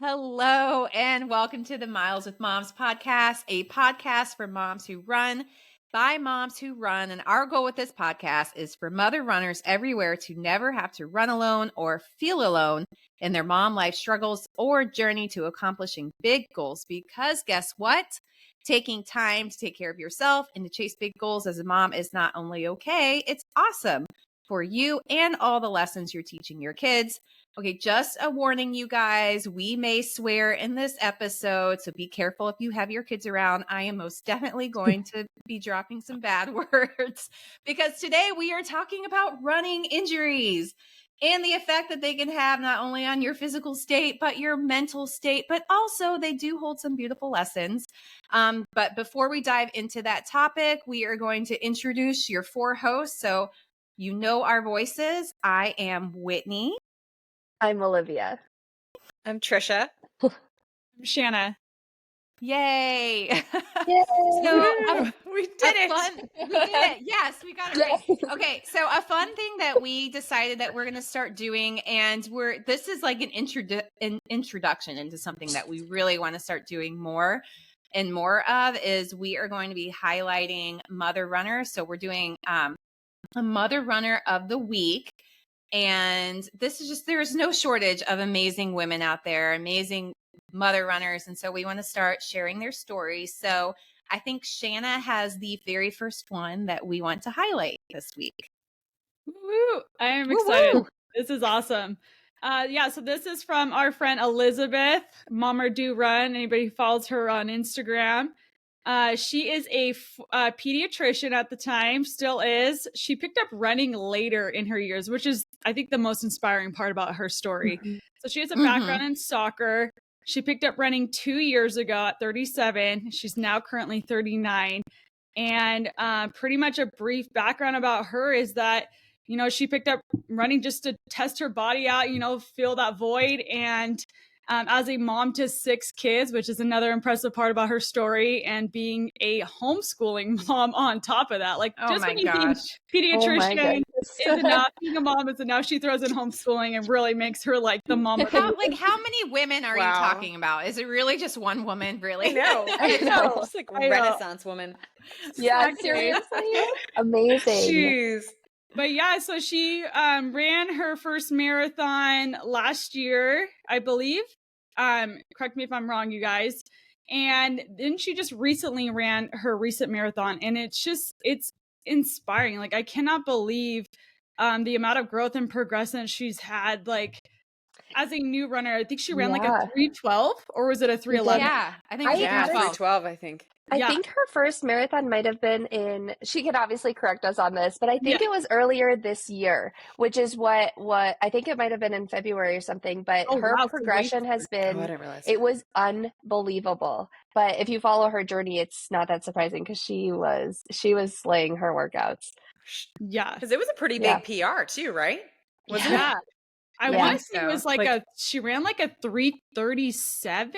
Hello, and welcome to the Miles with Moms podcast, a podcast for moms who run by moms who run. And our goal with this podcast is for mother runners everywhere to never have to run alone or feel alone in their mom life struggles or journey to accomplishing big goals. Because guess what? Taking time to take care of yourself and to chase big goals as a mom is not only okay, it's awesome for you and all the lessons you're teaching your kids. Okay, just a warning, you guys. We may swear in this episode, so be careful if you have your kids around. I am most definitely going to be dropping some bad words because today we are talking about running injuries and the effect that they can have not only on your physical state, but your mental state, but also they do hold some beautiful lessons. But before we dive into that topic, we are going to introduce your four hosts. So you know our voices. I am Whitney. I'm Olivia. I'm Trisha. I'm Shanna. Yay. Yay. So we did it. We did it. Yes, we got it right. Okay, so a fun thing that we decided that we're going to start doing, and this is like an introduction into something that we really want to start doing more and more of, is we are going to be highlighting mother runners. So we're doing a mother runner of the week. And this is just, there's no shortage of amazing women out there, amazing mother runners. And so we want to start sharing their stories. So I think Shanna has the very first one that we want to highlight this week. Woo! I am excited. Woo-woo. This is awesome. So this is from our friend Elizabeth, Mama Do Run. Anybody who follows her on Instagram. She is a pediatrician at the time, still is. She picked up running later in her years, which is, I think, the most inspiring part about her story. Mm-hmm. So she has a background in soccer. She picked up running 2 years ago at 37. She's now currently 39. And pretty much a brief background about her is that, she picked up running just to test her body out, fill that void. And as a mom to 6 kids, which is another impressive part about her story, and being a homeschooling mom on top of that, just when you think pediatrician is enough, being a mom is enough, she throws in homeschooling and really makes her like the mom. How many women are you talking about? Is it really just one woman? Really? I know. It's like Renaissance woman. Yeah, seriously, amazing. Jeez. But yeah, so she ran her first marathon last year, I believe. Correct me if I'm wrong, you guys. And then she just recently ran her recent marathon, and it's inspiring. Like, I cannot believe the amount of growth and progression she's had. Like, as a new runner, I think she ran like a 3:12, or was it a 3:11? Yeah, I think 3:12. I think. I think her first marathon might have been she can obviously correct us on this, but I think it was earlier this year, which is what I think it might have been in February or something, but her progression has been, it was unbelievable. But if you follow her journey, it's not that surprising because she was slaying her workouts. Yeah. Because it was a pretty big PR too, right? Wasn't it? I want to say it was she ran like a 3:37,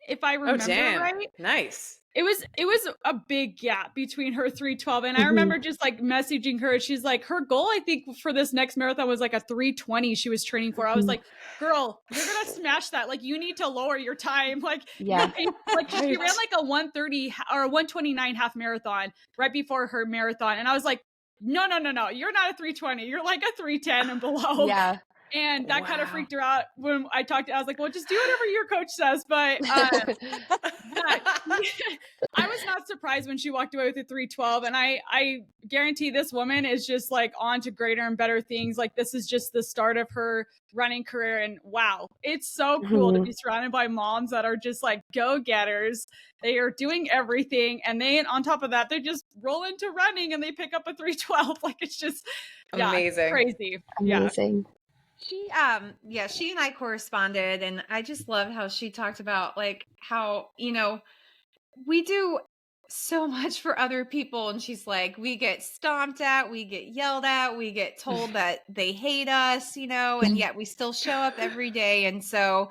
if I remember right. Nice. It was a big gap between her 3:12, and I remember just like messaging her. She's like, her goal, I think, for this next marathon was like a 3:20 she was training for. I was like, girl, you're gonna smash that. Like, you need to lower your time. Like, she ran like a 1:30 or a 1:29 half marathon right before her marathon, and I was like, no, you're not a 3:20. You're like a 3:10 and below. Yeah. And that kind of freaked her out when I talked to her. I was like, well, just do whatever your coach says. But I was not surprised when she walked away with a 3:12. And I guarantee this woman is just like on to greater and better things. Like, this is just the start of her running career. And wow, it's so cool to be surrounded by moms that are just like go-getters. They are doing everything. And on top of that, they just roll into running and they pick up a 3:12. Like, it's just amazing. Crazy. Amazing. Yeah. She and I corresponded, and I just love how she talked about like how, we do so much for other people. And she's like, we get stomped at, we get yelled at, we get told that they hate us, and yet we still show up every day. And so,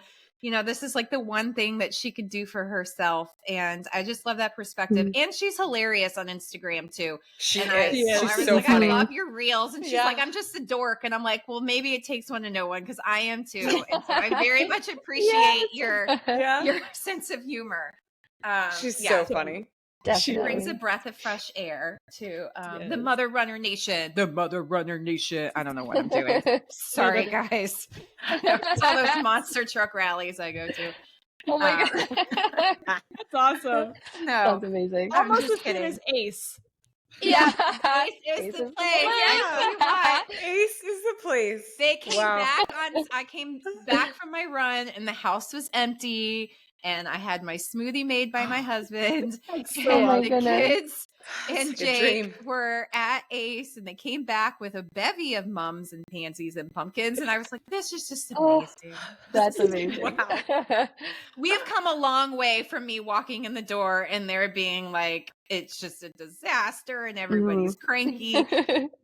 this is like the one thing that she could do for herself. And I just love that perspective. And she's hilarious on Instagram too. She is. She's I was so like, funny. I love your reels. And she's like, I'm just a dork. And I'm like, well, maybe it takes one to know one, because I am too. And so I very much appreciate your sense of humor. She's so funny. Definitely. She brings a breath of fresh air to the Mother Runner Nation. The Mother Runner Nation. I don't know what I'm doing. Sorry, guys. It's all those monster truck rallies I go to. Oh my God. That's awesome. No. That's amazing. Almost as good as Ace. Yeah. Ace is the place. Yeah. Ace is the place. They came back I came back from my run and the house was empty. And I had my smoothie made by my husband. Oh the kids and Jake were at Ace, and they came back with a bevy of mums and pansies and pumpkins. And I was like, this is just amazing. That's amazing. Wow. We have come a long way from me walking in the door and there being like, it's just a disaster and everybody's cranky.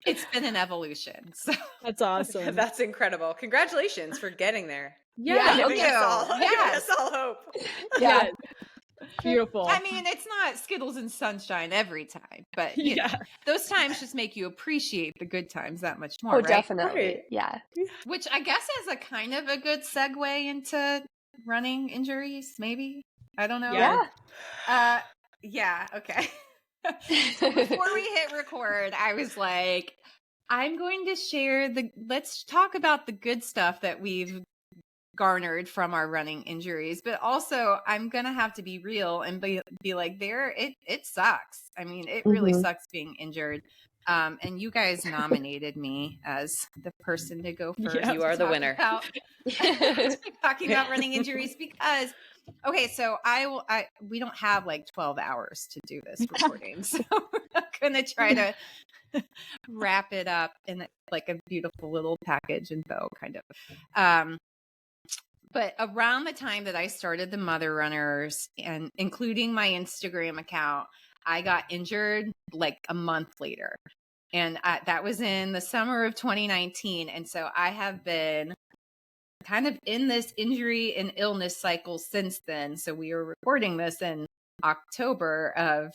It's been an evolution. So that's awesome. That's incredible. Congratulations for getting there. Yeah, giving us all hope. Yeah. Beautiful. I mean, it's not Skittles and sunshine every time, but you know, those times just make you appreciate the good times that much more. Oh, right? definitely. Right. Yeah. Which I guess is a kind of a good segue into running injuries, maybe. I don't know. Yeah. Yeah. Okay. So before we hit record, I was like, I'm going to share let's talk about the good stuff that we've garnered from our running injuries, but also I'm gonna have to be real and be like, it sucks. I mean, it really sucks being injured. And you guys nominated me as the person to go first. You are the winner. Talking about running injuries because so we don't have like 12 hours to do this recording, so I'm gonna try to wrap it up in like a beautiful little package and bow kind of. But around the time that I started the Mother Runners, and including my Instagram account, I got injured like a month later. And that was in the summer of 2019. And so I have been kind of in this injury and illness cycle since then. So we are recording this in October of,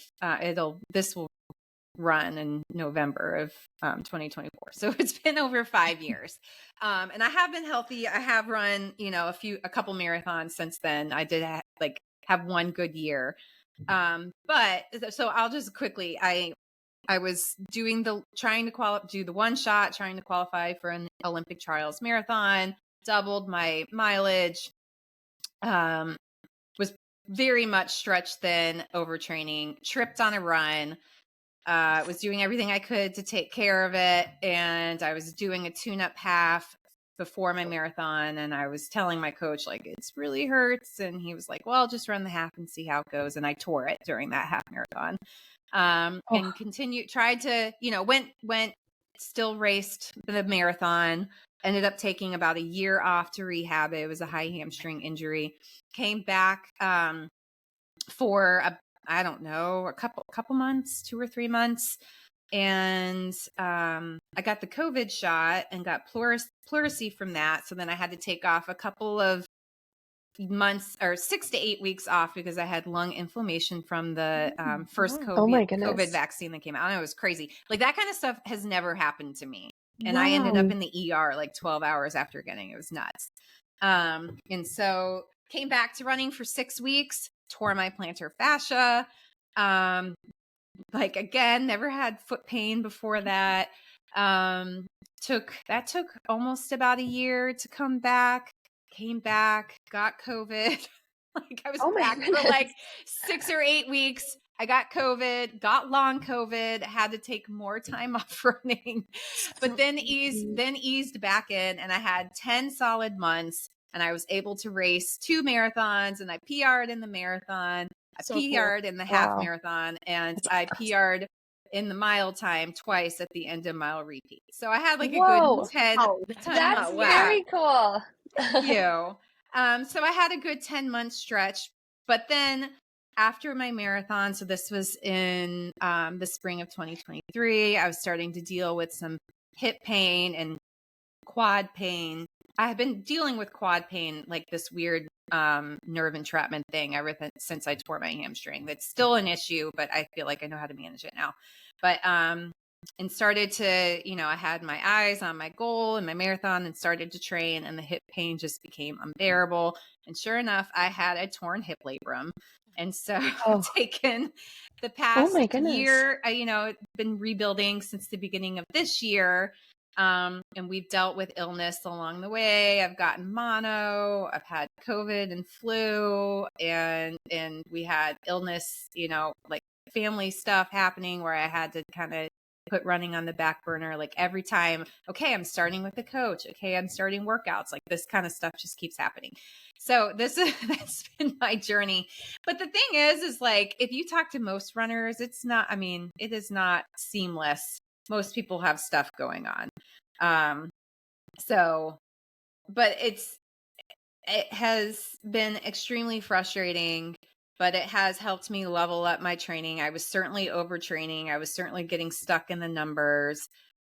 this will run in November of 2024. So it's been over 5 years. And I have been healthy. I have run, a couple marathons since then. I did have one good year. But so I'll just quickly, I was doing trying to do the one shot, trying to qualify for an Olympic trials marathon, doubled my mileage, was very much stretched thin, overtraining, tripped on a run. Was doing everything I could to take care of it. And I was doing a tune-up half before my marathon. And I was telling my coach, like, it's really hurts. And he was like, well, just run the half and see how it goes. And I tore it during that half marathon. And tried to, went, still raced the marathon, ended up taking about a year off to rehab. It was a high hamstring injury. Came back for I don't know, a couple months, 2 or 3 months. And I got the COVID shot and got pleurisy from that. So then I had to take off a couple of months or 6 to 8 weeks off because I had lung inflammation from the first COVID vaccine that came out. And it was crazy. Like that kind of stuff has never happened to me. And I ended up in the ER like 12 hours after getting it. It was nuts. And so came back to running for 6 weeks. Tore my plantar fascia. Again, never had foot pain before that. Took almost about a year to come back. Came back, got COVID. I was back for like 6 or 8 weeks. I got COVID, got long COVID, had to take more time off running, but then eased back in, and I had 10 solid months. And I was able to race 2 marathons, and I PR'd in the marathon. I PR'd in the half marathon, and I PR'd in the mile time twice at the end of mile repeat. So I had like a good 10. That's very cool. Thank you. So I had a good 10-month stretch, but then after my marathon, so this was in the spring of 2023, I was starting to deal with some hip pain and quad pain. I have been dealing with quad pain, like this weird nerve entrapment thing ever since I tore my hamstring. That's still an issue, but I feel like I know how to manage it now. But and started to, you know, I had my eyes on my goal and my marathon and started to train, and the hip pain just became unbearable. And sure enough, I had a torn hip labrum. And so I've taken the past year, you know, been rebuilding since the beginning of this year. And we've dealt with illness along the way. I've gotten mono, I've had COVID and flu, and we had illness, you know, like family stuff happening where I had to kind of put running on the back burner. Like every time, okay, I'm starting with the coach. Okay, I'm starting workouts. Like this kind of stuff just keeps happening. So that's been my journey. But the thing is like, if you talk to most runners, it's not, I mean, it is not seamless. Most people have stuff going on. So, but it has been extremely frustrating, but it has helped me level up my training. I was certainly overtraining. I was certainly getting stuck in the numbers.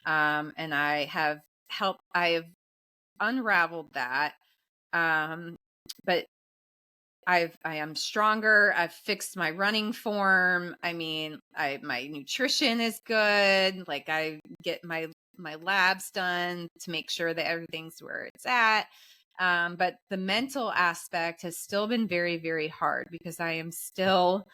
And I have unraveled that. But I am stronger. I've fixed my running form. I mean, my nutrition is good. Like I get my labs done to make sure that everything's where it's at. But the mental aspect has still been very, very hard because I am still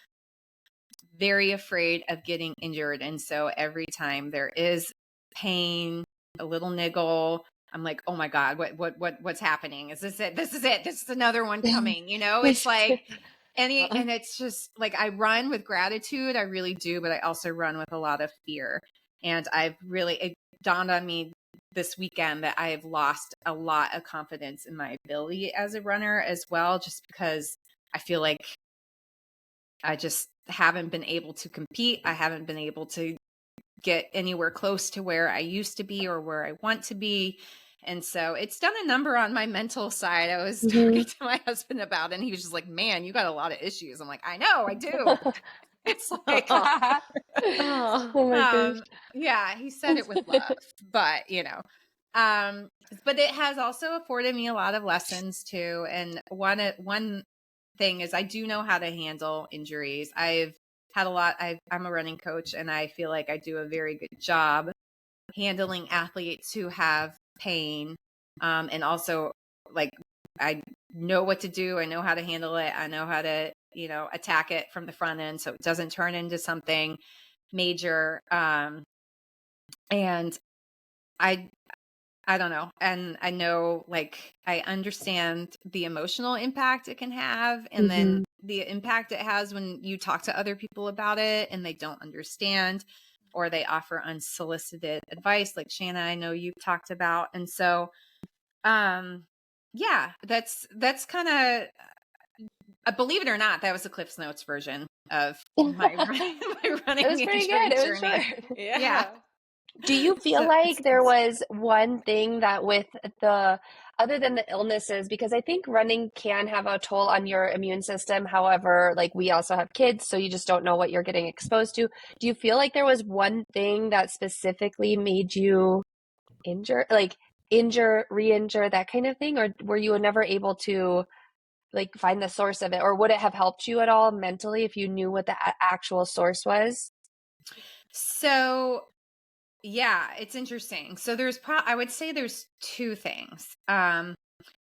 very afraid of getting injured. And so every time there is pain, a little niggle, I'm like, oh my God, what's happening? Is this it? This is it. This is another one coming, you know, it's like, and it's just like, I run with gratitude. I really do. But I also run with a lot of fear. And it dawned on me this weekend that I have lost a lot of confidence in my ability as a runner as well, just because I feel like I just haven't been able to compete. I haven't been able to get anywhere close to where I used to be or where I want to be. And so it's done a number on my mental side. I was talking to my husband about it, and he was just like, man, you got a lot of issues. I'm like, I know, I do. It's like, oh my gosh. Yeah, he said it with love, but you know, but it has also afforded me a lot of lessons too. And one thing is I do know how to handle injuries. I've had a lot. I'm a running coach, and I feel like I do a very good job handling athletes who have pain. And also like, I know what to do. I know how to handle it. I know how to, you know, attack it from the front end so it doesn't turn into something major. And I don't know. And I know, like, I understand the emotional impact it can have. And then the impact it has when you talk to other people about it and they don't understand, or they offer unsolicited advice, like Shanna, I know you've talked about. And so, yeah, that's kind of, believe it or not, that was the Cliff's Notes version of my running. It was pretty good. It was short. Yeah. Do you feel like there was one thing that other than the illnesses, because I think running can have a toll on your immune system. However, like we also have kids, so you just don't know what you're getting exposed to. Do you feel like there was one thing that specifically made you re-injure, that kind of thing? Or were you never able to like find the source of it? Or would it have helped you at all mentally if you knew what the actual source was? So yeah, it's interesting. So I would say there's two things.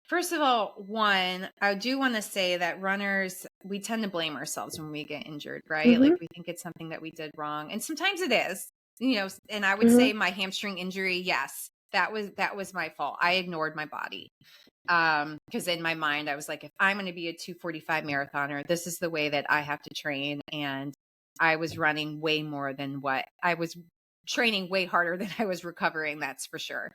First of all, one, I do want to say that runners, we tend to blame ourselves when we get injured, right? Like we think it's something that we did wrong. And sometimes it is, you know, and I would say my hamstring injury, yes, that was my fault. I ignored my body. Because in my mind, I was like, if I'm going to be a 2:45 marathoner, this is the way that I have to train. And I was running way more than what I was training, way harder than I was recovering. That's for sure.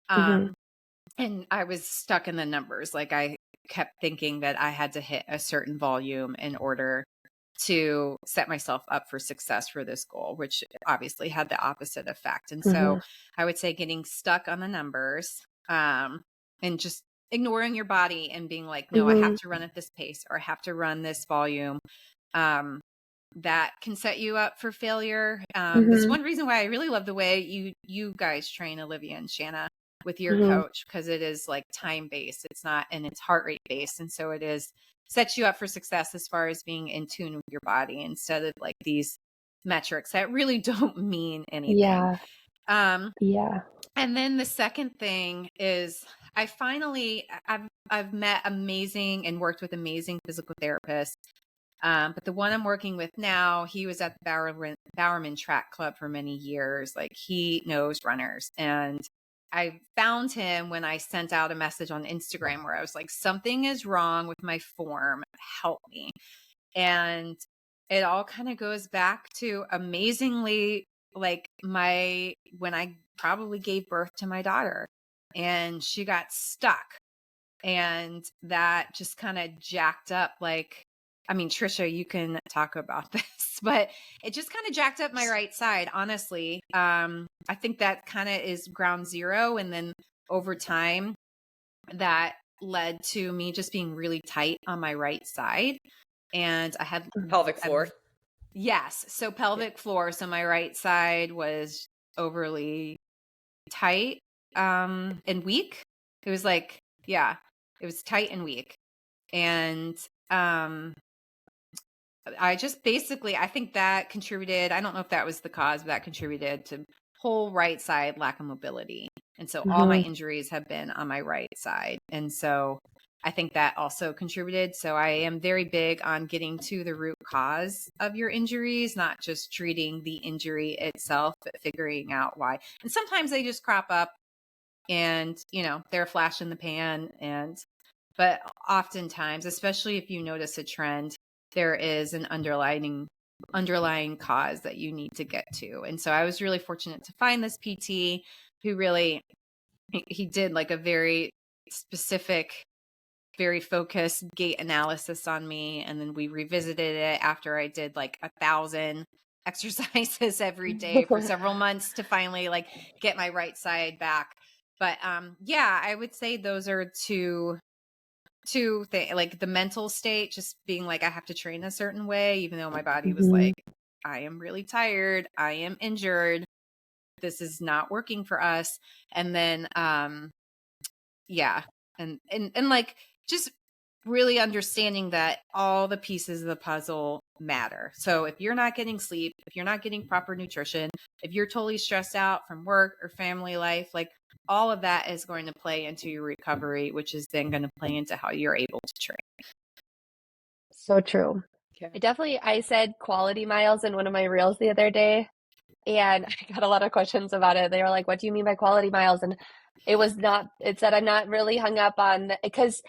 And I was stuck in the numbers. Like I kept thinking that I had to hit a certain volume in order to set myself up for success for this goal, which obviously had the opposite effect. And so I would say getting stuck on the numbers, and just ignoring your body and being like, no, I have to run at this pace, or I have to run this volume. That can set you up for failure. That's one reason why I really love the way you guys train, Olivia and Shanna. with your coach, because it is like time based. It's not, and it's heart rate based. And so it is sets you up for success as far as being in tune with your body instead of like these metrics that really don't mean anything. Yeah. And then the second thing is I've met amazing and worked with amazing physical therapists. But the one I'm working with now, he was at the Bowerman Track Club for many years. Like, he knows runners. And I found him when I sent out a message on Instagram where I was like, something is wrong with my form. Help me. And it all kind of goes back to amazingly, like, when I probably gave birth to my daughter and she got stuck, and that just kind of jacked up, like, I mean, Trisha, you can talk about this, but it just kind of jacked up my right side, honestly. I think that kind of is ground zero. And then over time, that led to me just being really tight on my right side. And I had pelvic floor. Yes. So pelvic floor. So my right side was overly tight and weak. It was like, yeah, it was tight and weak. And I just basically, I think that contributed. I don't know if that was the cause, but that contributed to whole right side lack of mobility. And so all my injuries have been on my right side. And so I think that also contributed. So I am very big on getting to the root cause of your injuries, not just treating the injury itself, but figuring out why. And sometimes they just crop up and, you know, they're a flash in the pan. But oftentimes, especially if you notice a trend, there is an underlying cause that you need to get to. And so I was really fortunate to find this PT who really, he did like a very specific, very focused gait analysis on me. And then we revisited it after I did like 1,000 exercises every day for several months to finally like get my right side back. But yeah, I would say those are two things, like the mental state, just being like, I have to train a certain way, even though my body was like, I am really tired, I am injured, this is not working for us. And then yeah, and like just really understanding that all the pieces of the puzzle matter. So if you're not getting sleep, if you're not getting proper nutrition, if you're totally stressed out from work or family life, like all of that is going to play into your recovery, which is then going to play into how you're able to train. So true. Okay. I said quality miles in one of my reels the other day, and I got a lot of questions about it. They were like, what do you mean by quality miles? And it said I'm not really hung up on, because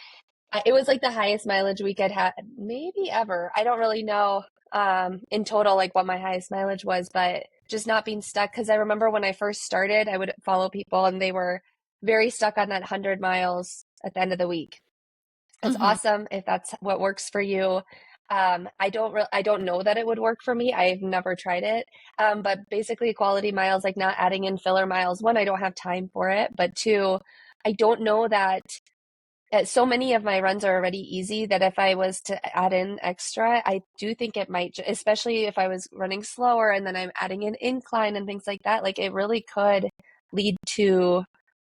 it was like the highest mileage week I'd had maybe ever. I don't really know in total like what my highest mileage was, but just not being stuck. Because I remember when I first started, I would follow people and they were very stuck on that 100 miles at the end of the week. It's awesome if that's what works for you. I don't know that it would work for me. I've never tried it. But basically quality miles, like not adding in filler miles. One, I don't have time for it. But two, I don't know that so many of my runs are already easy that if I was to add in extra, I do think it might, especially if I was running slower and then I'm adding an incline and things like that, like it really could lead to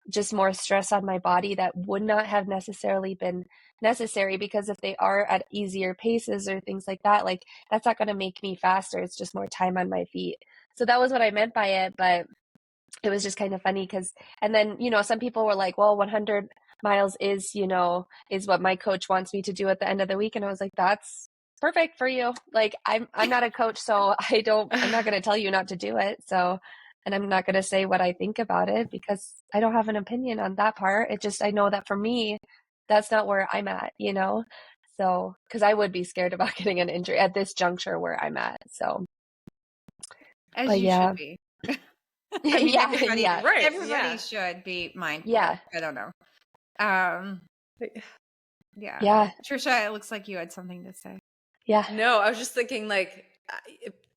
just more stress on my body that would not have necessarily been necessary, because if they are at easier paces or things like that, like that's not going to make me faster. It's just more time on my feet. So that was what I meant by it. But it was just kind of funny because, and then, you know, some people were like, well, 100 miles is what my coach wants me to do at the end of the week. And I was like, that's perfect for you. Like, I'm not a coach, so I'm not going to tell you not to do it. So, and I'm not going to say what I think about it because I don't have an opinion on that part. It just, I know that for me, that's not where I'm at, you know? So, cause I would be scared about getting an injury at this juncture where I'm at. So. As you should be. I mean, everybody should be mindful. Yeah. I don't know. Yeah. Yeah. Trisha, it looks like you had something to say. Yeah. No, I was just thinking like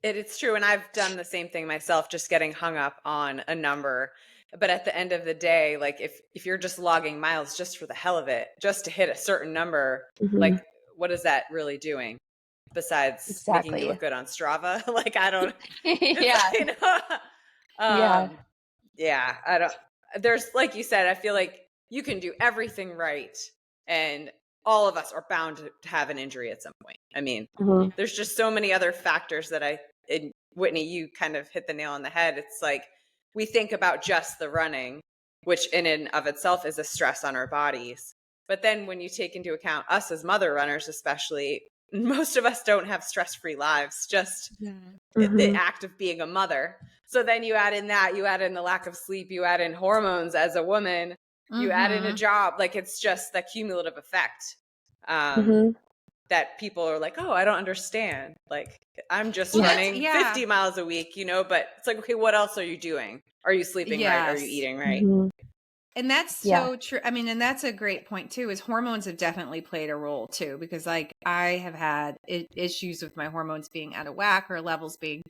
it's true. And I've done the same thing myself, just getting hung up on a number. But at the end of the day, like if you're just logging miles just for the hell of it, just to hit a certain number, like what is that really doing? Besides making you look good on Strava? Like, I don't, yeah. you know? Yeah, there's, like you said, I feel like you can do everything right, and all of us are bound to have an injury at some point. I mean, there's just so many other factors that Whitney, you kind of hit the nail on the head. It's like we think about just the running, which in and of itself is a stress on our bodies. But then when you take into account us as mother runners, especially, most of us don't have stress-free lives, just the act of being a mother. So then you add in the lack of sleep, you add in hormones as a woman, you add in a job. Like, it's just the cumulative effect that people are like, oh, I don't understand. Like, I'm just running 50 miles a week, but it's like, okay, what else are you doing? Are you sleeping right? Are you eating right? And that's so true. I mean, and that's a great point too, is hormones have definitely played a role too, because like I have had issues with my hormones being out of whack or levels being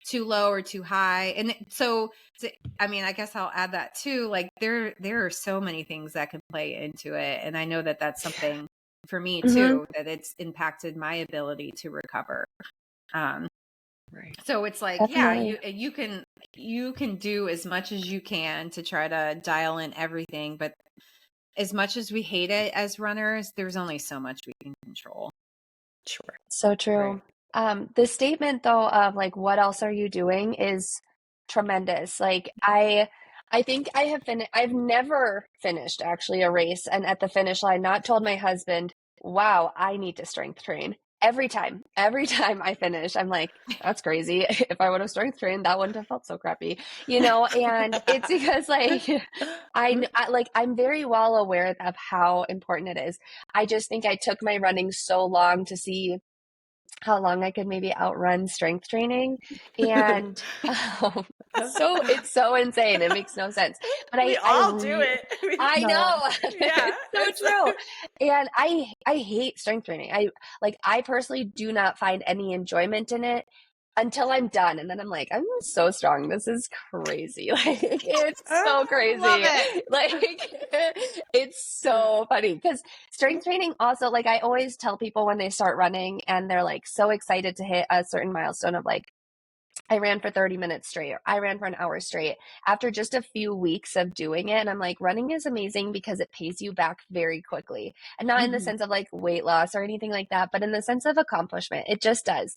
too low or too high. And so I mean, I guess I'll add that too. Like there are so many things that can play into it. And I know that that's something for me too, that it's impacted my ability to recover. So it's like, you can do as much as you can to try to dial in everything, but as much as we hate it as runners, there's only so much we can control. Sure. So true. Right. The statement though of like, what else are you doing is tremendous. Like I think I've never finished actually a race and at the finish line not told my husband, wow, I need to strength train. Every time I finish, I'm like, that's crazy. If I would have strength trained, that wouldn't have felt so crappy, and it's because like, I'm very well aware of how important it is. I just think I took my running so long to see how long I could maybe outrun strength training. And so it's so insane. It makes no sense. But we all do it. I know. Yeah. It's so true. And I hate strength training. I personally do not find any enjoyment in it until I'm done. And then I'm like, I'm so strong. This is crazy. Like, it's so crazy. Like, it's so funny because strength training also, like, I always tell people when they start running and they're like so excited to hit a certain milestone of like, I ran for 30 minutes straight, or I ran for an hour straight after just a few weeks of doing it. And I'm like, running is amazing because it pays you back very quickly. And not in the sense of like weight loss or anything like that, but in the sense of accomplishment. It just does.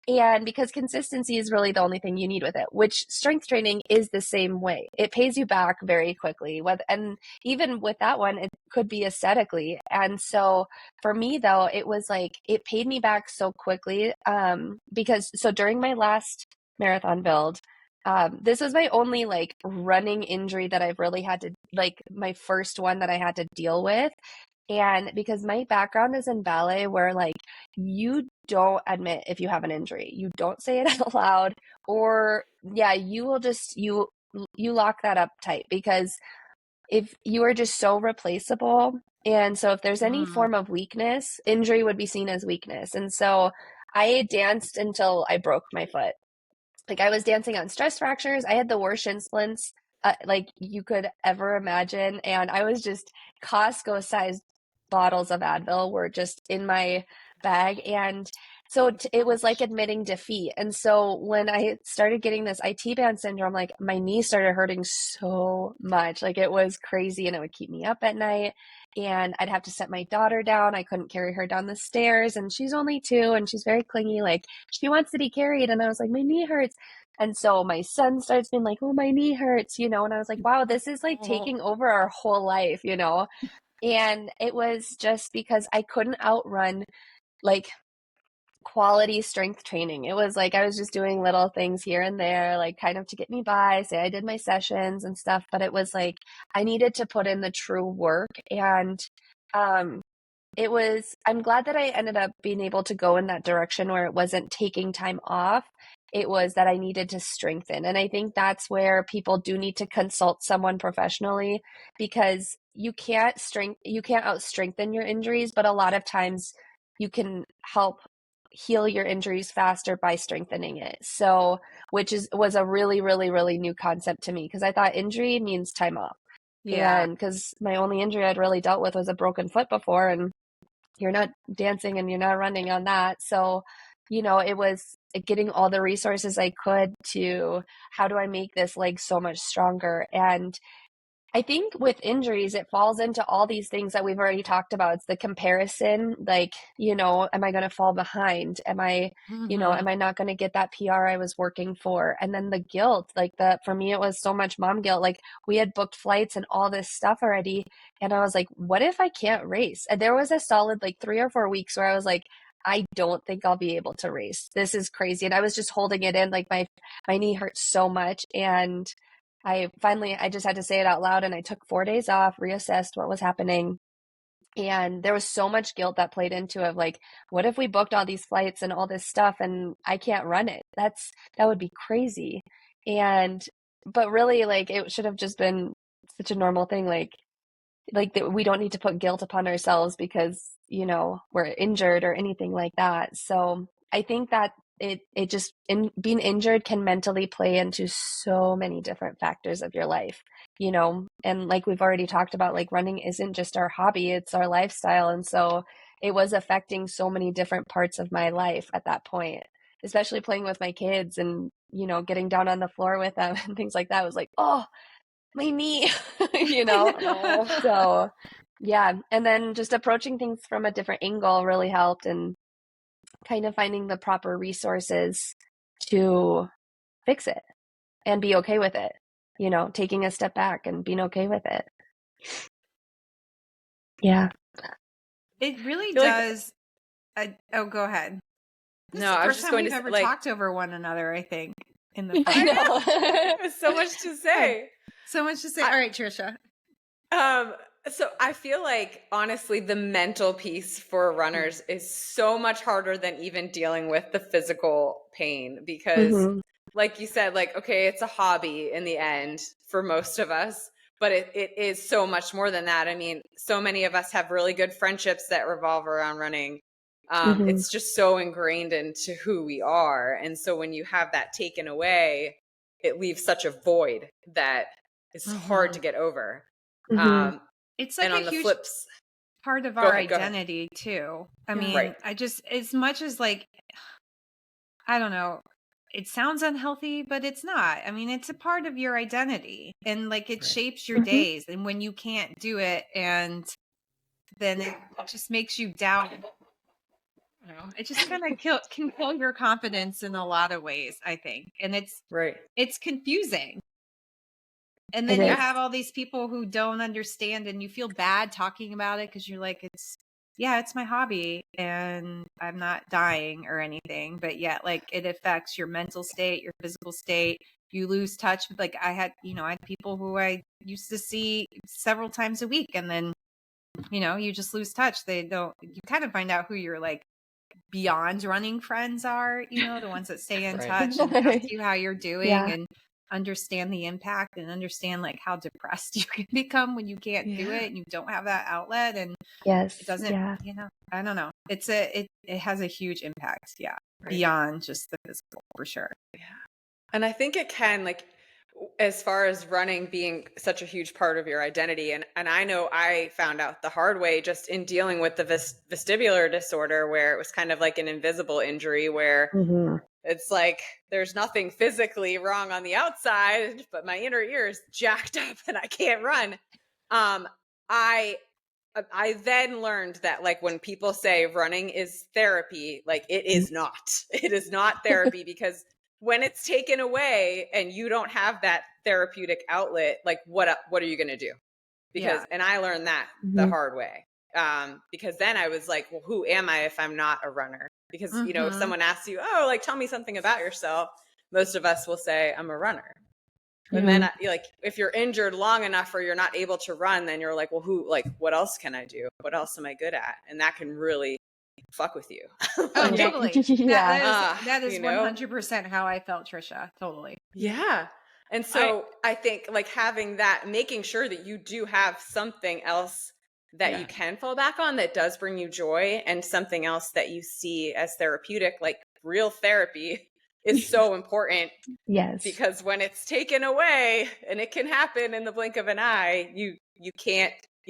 And because consistency is really the only thing you need with it, which strength training is the same way. It pays you back very quickly. And even with that one, it could be aesthetically. And so for me, though, it was like, it paid me back so quickly because during my last marathon build, this was my only like running injury that I've really had to, like my first one that I had to deal with. And because my background is in ballet, where like you don't admit if you have an injury, you don't say it out loud, or you will just you lock that up tight, because if you are just so replaceable, and so if there's any form of weakness, injury would be seen as weakness. And so I danced until I broke my foot. Like I was dancing on stress fractures. I had the worst shin splints like you could ever imagine, and I was just Costco sized bottles of Advil were just in my bag. And so it was like admitting defeat. And so when I started getting this IT band syndrome, like my knee started hurting so much. Like it was crazy, and it would keep me up at night. And I'd have to set my daughter down. I couldn't carry her down the stairs, and she's only 2 and she's very clingy. Like she wants to be carried. And I was like, my knee hurts. And so my son starts being like, oh, my knee hurts, and I was like, wow, this is like taking over our whole life, And it was just because I couldn't outrun like quality strength training. It was like I was just doing little things here and there, like kind of to get me by, say I did my sessions and stuff, but it was like I needed to put in the true work. And I'm glad that I ended up being able to go in that direction where it wasn't taking time off. It was that I needed to strengthen. And I think that's where people do need to consult someone professionally, because you can't out strengthen your injuries, but a lot of times you can help heal your injuries faster by strengthening it. So, which was a really, really, really new concept to me, because I thought injury means time off. Yeah. And because my only injury I'd really dealt with was a broken foot before, and you're not dancing and you're not running on that. So, it was getting all the resources I could to how do I make this leg so much stronger. And I think with injuries, it falls into all these things that we've already talked about. It's the comparison, like, am I going to fall behind? Am I not going to get that PR I was working for? And then the guilt, for me, it was so much mom guilt. Like, we had booked flights and all this stuff already. And I was like, what if I can't race? And there was a solid 3 or 4 weeks where I was like, I don't think I'll be able to race. This is crazy. And I was just holding it in. Like, my knee hurt so much. And I just had to say it out loud, and I took 4 days off, reassessed what was happening. And there was so much guilt that played into it. Like, what if we booked all these flights and all this stuff and I can't run it? That would be crazy. But really, it should have just been such a normal thing. That we don't need to put guilt upon ourselves because, we're injured or anything like that. So I think that being injured can mentally play into so many different factors of your life, and like we've already talked about, running isn't just our hobby, it's our lifestyle. And so it was affecting so many different parts of my life at that point, especially playing with my kids and, getting down on the floor with them and things like that. It was like, oh, my knee, So yeah. And then just approaching things from a different angle really helped, and kind of finding the proper resources to fix it and be okay with it, taking a step back and being okay with it. Yeah. It really does. Go ahead. This is the first time we've ever talked over one another, I think, in the I know. There's so much to say. So much to say. All right, Trisha. So I feel like, honestly, the mental piece for runners is so much harder than even dealing with the physical pain, because like you said, okay, it's a hobby in the end for most of us, but it is so much more than that. I mean, so many of us have really good friendships that revolve around running. It's just so ingrained into who we are. And so when you have that taken away, it leaves such a void that is hard to get over. It's like a huge part of our identity too. I mean, I just, as much as I don't know, it sounds unhealthy, but it's not. I mean, it's a part of your identity, and it shapes your days. And when you can't do it, and then it just makes you doubt. It just kind of can kill your confidence in a lot of ways, I think. And it's confusing. And then you have all these people who don't understand, and you feel bad talking about it because you're like, it's my hobby and I'm not dying or anything. But yet, it affects your mental state, your physical state. You lose touch. I had people who I used to see several times a week, and then, you just lose touch. You kind of find out who your beyond running friends are, the ones that stay in touch and ask you how you're doing and understand the impact, and understand how depressed you can become when you can't do it and you don't have that outlet. And it doesn't, I don't know. It has a huge impact. Yeah. Beyond just the physical, for sure. Yeah. And I think it can, as far as running being such a huge part of your identity. And I know I found out the hard way just in dealing with the vestibular disorder, where it was kind of like an invisible injury where it's there's nothing physically wrong on the outside, but my inner ear is jacked up and I can't run. I then learned that when people say running is therapy, it is not. It is not therapy, because when it's taken away and you don't have that therapeutic outlet, what are you going to do? Because and I learned that the hard way. Because then I was like, well, who am I if I'm not a runner? Because, if someone asks you, oh, tell me something about yourself, most of us will say, I'm a runner. And then if you're injured long enough or you're not able to run, then you're like, well, what else can I do? What else am I good at? And that can really fuck with you. Oh, totally. That is 100% how I felt, Trisha. Totally. Yeah. And so I think having that, making sure that you do have something else that you can fall back on that does bring you joy, and something else that you see as therapeutic, real therapy, is so important. Yes. Because when it's taken away, and it can happen in the blink of an eye, you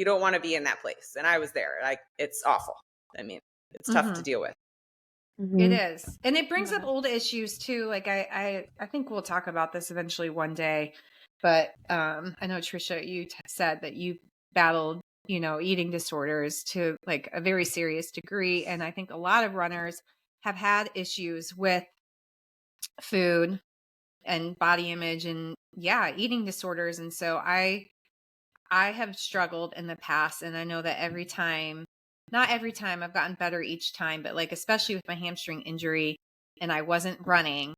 don't want to be in that place. And I was there. It's awful. I mean, it's tough to deal with. It is. And it brings up old issues too. I think we'll talk about this eventually one day. But I know, Trisha, you said that you battled, eating disorders to like a very serious degree. And I think a lot of runners have had issues with food and body image and eating disorders. And so I have struggled in the past, and I know that not every time, I've gotten better each time, but like especially with my hamstring injury and I wasn't running,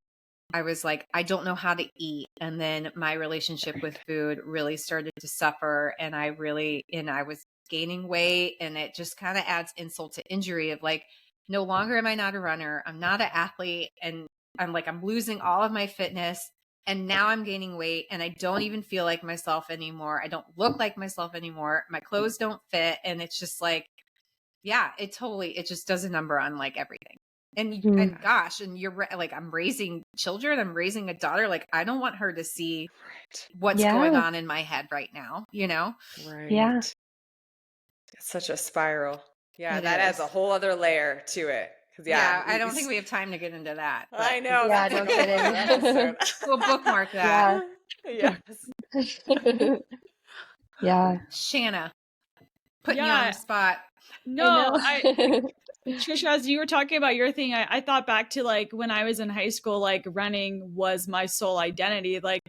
I was like, I don't know how to eat. And then my relationship with food really started to suffer, and I was gaining weight, and it just kind of adds insult to injury of like, no longer am I not a runner. I'm not an athlete. And I'm losing all of my fitness. And now I'm gaining weight and I don't even feel like myself anymore. I don't look like myself anymore. My clothes don't fit. And it's just like, it just does a number on like everything. And gosh, and you're like, I'm raising children. I'm raising a daughter. Like, I don't want her to see what's going on in my head right now, Right. Yeah. It's such a spiral. Yeah. That adds a whole other layer to it. I don't think we have time to get into that. I know. Yeah, no kidding. We'll bookmark that. Yeah. Yes. Yeah. Shanna, putting you on the spot. No, Trisha, as you were talking about your thing, I thought back to like when I was in high school, like running was my sole identity. Like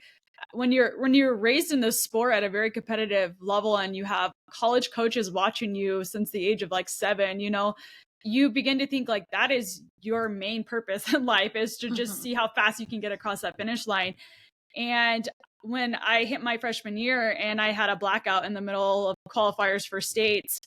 when you're raised in this sport at a very competitive level and you have college coaches watching you since the age of like 7, you begin to think like that is your main purpose in life, is to just see how fast you can get across that finish line. And when I hit my freshman year and I had a blackout in the middle of qualifiers for states,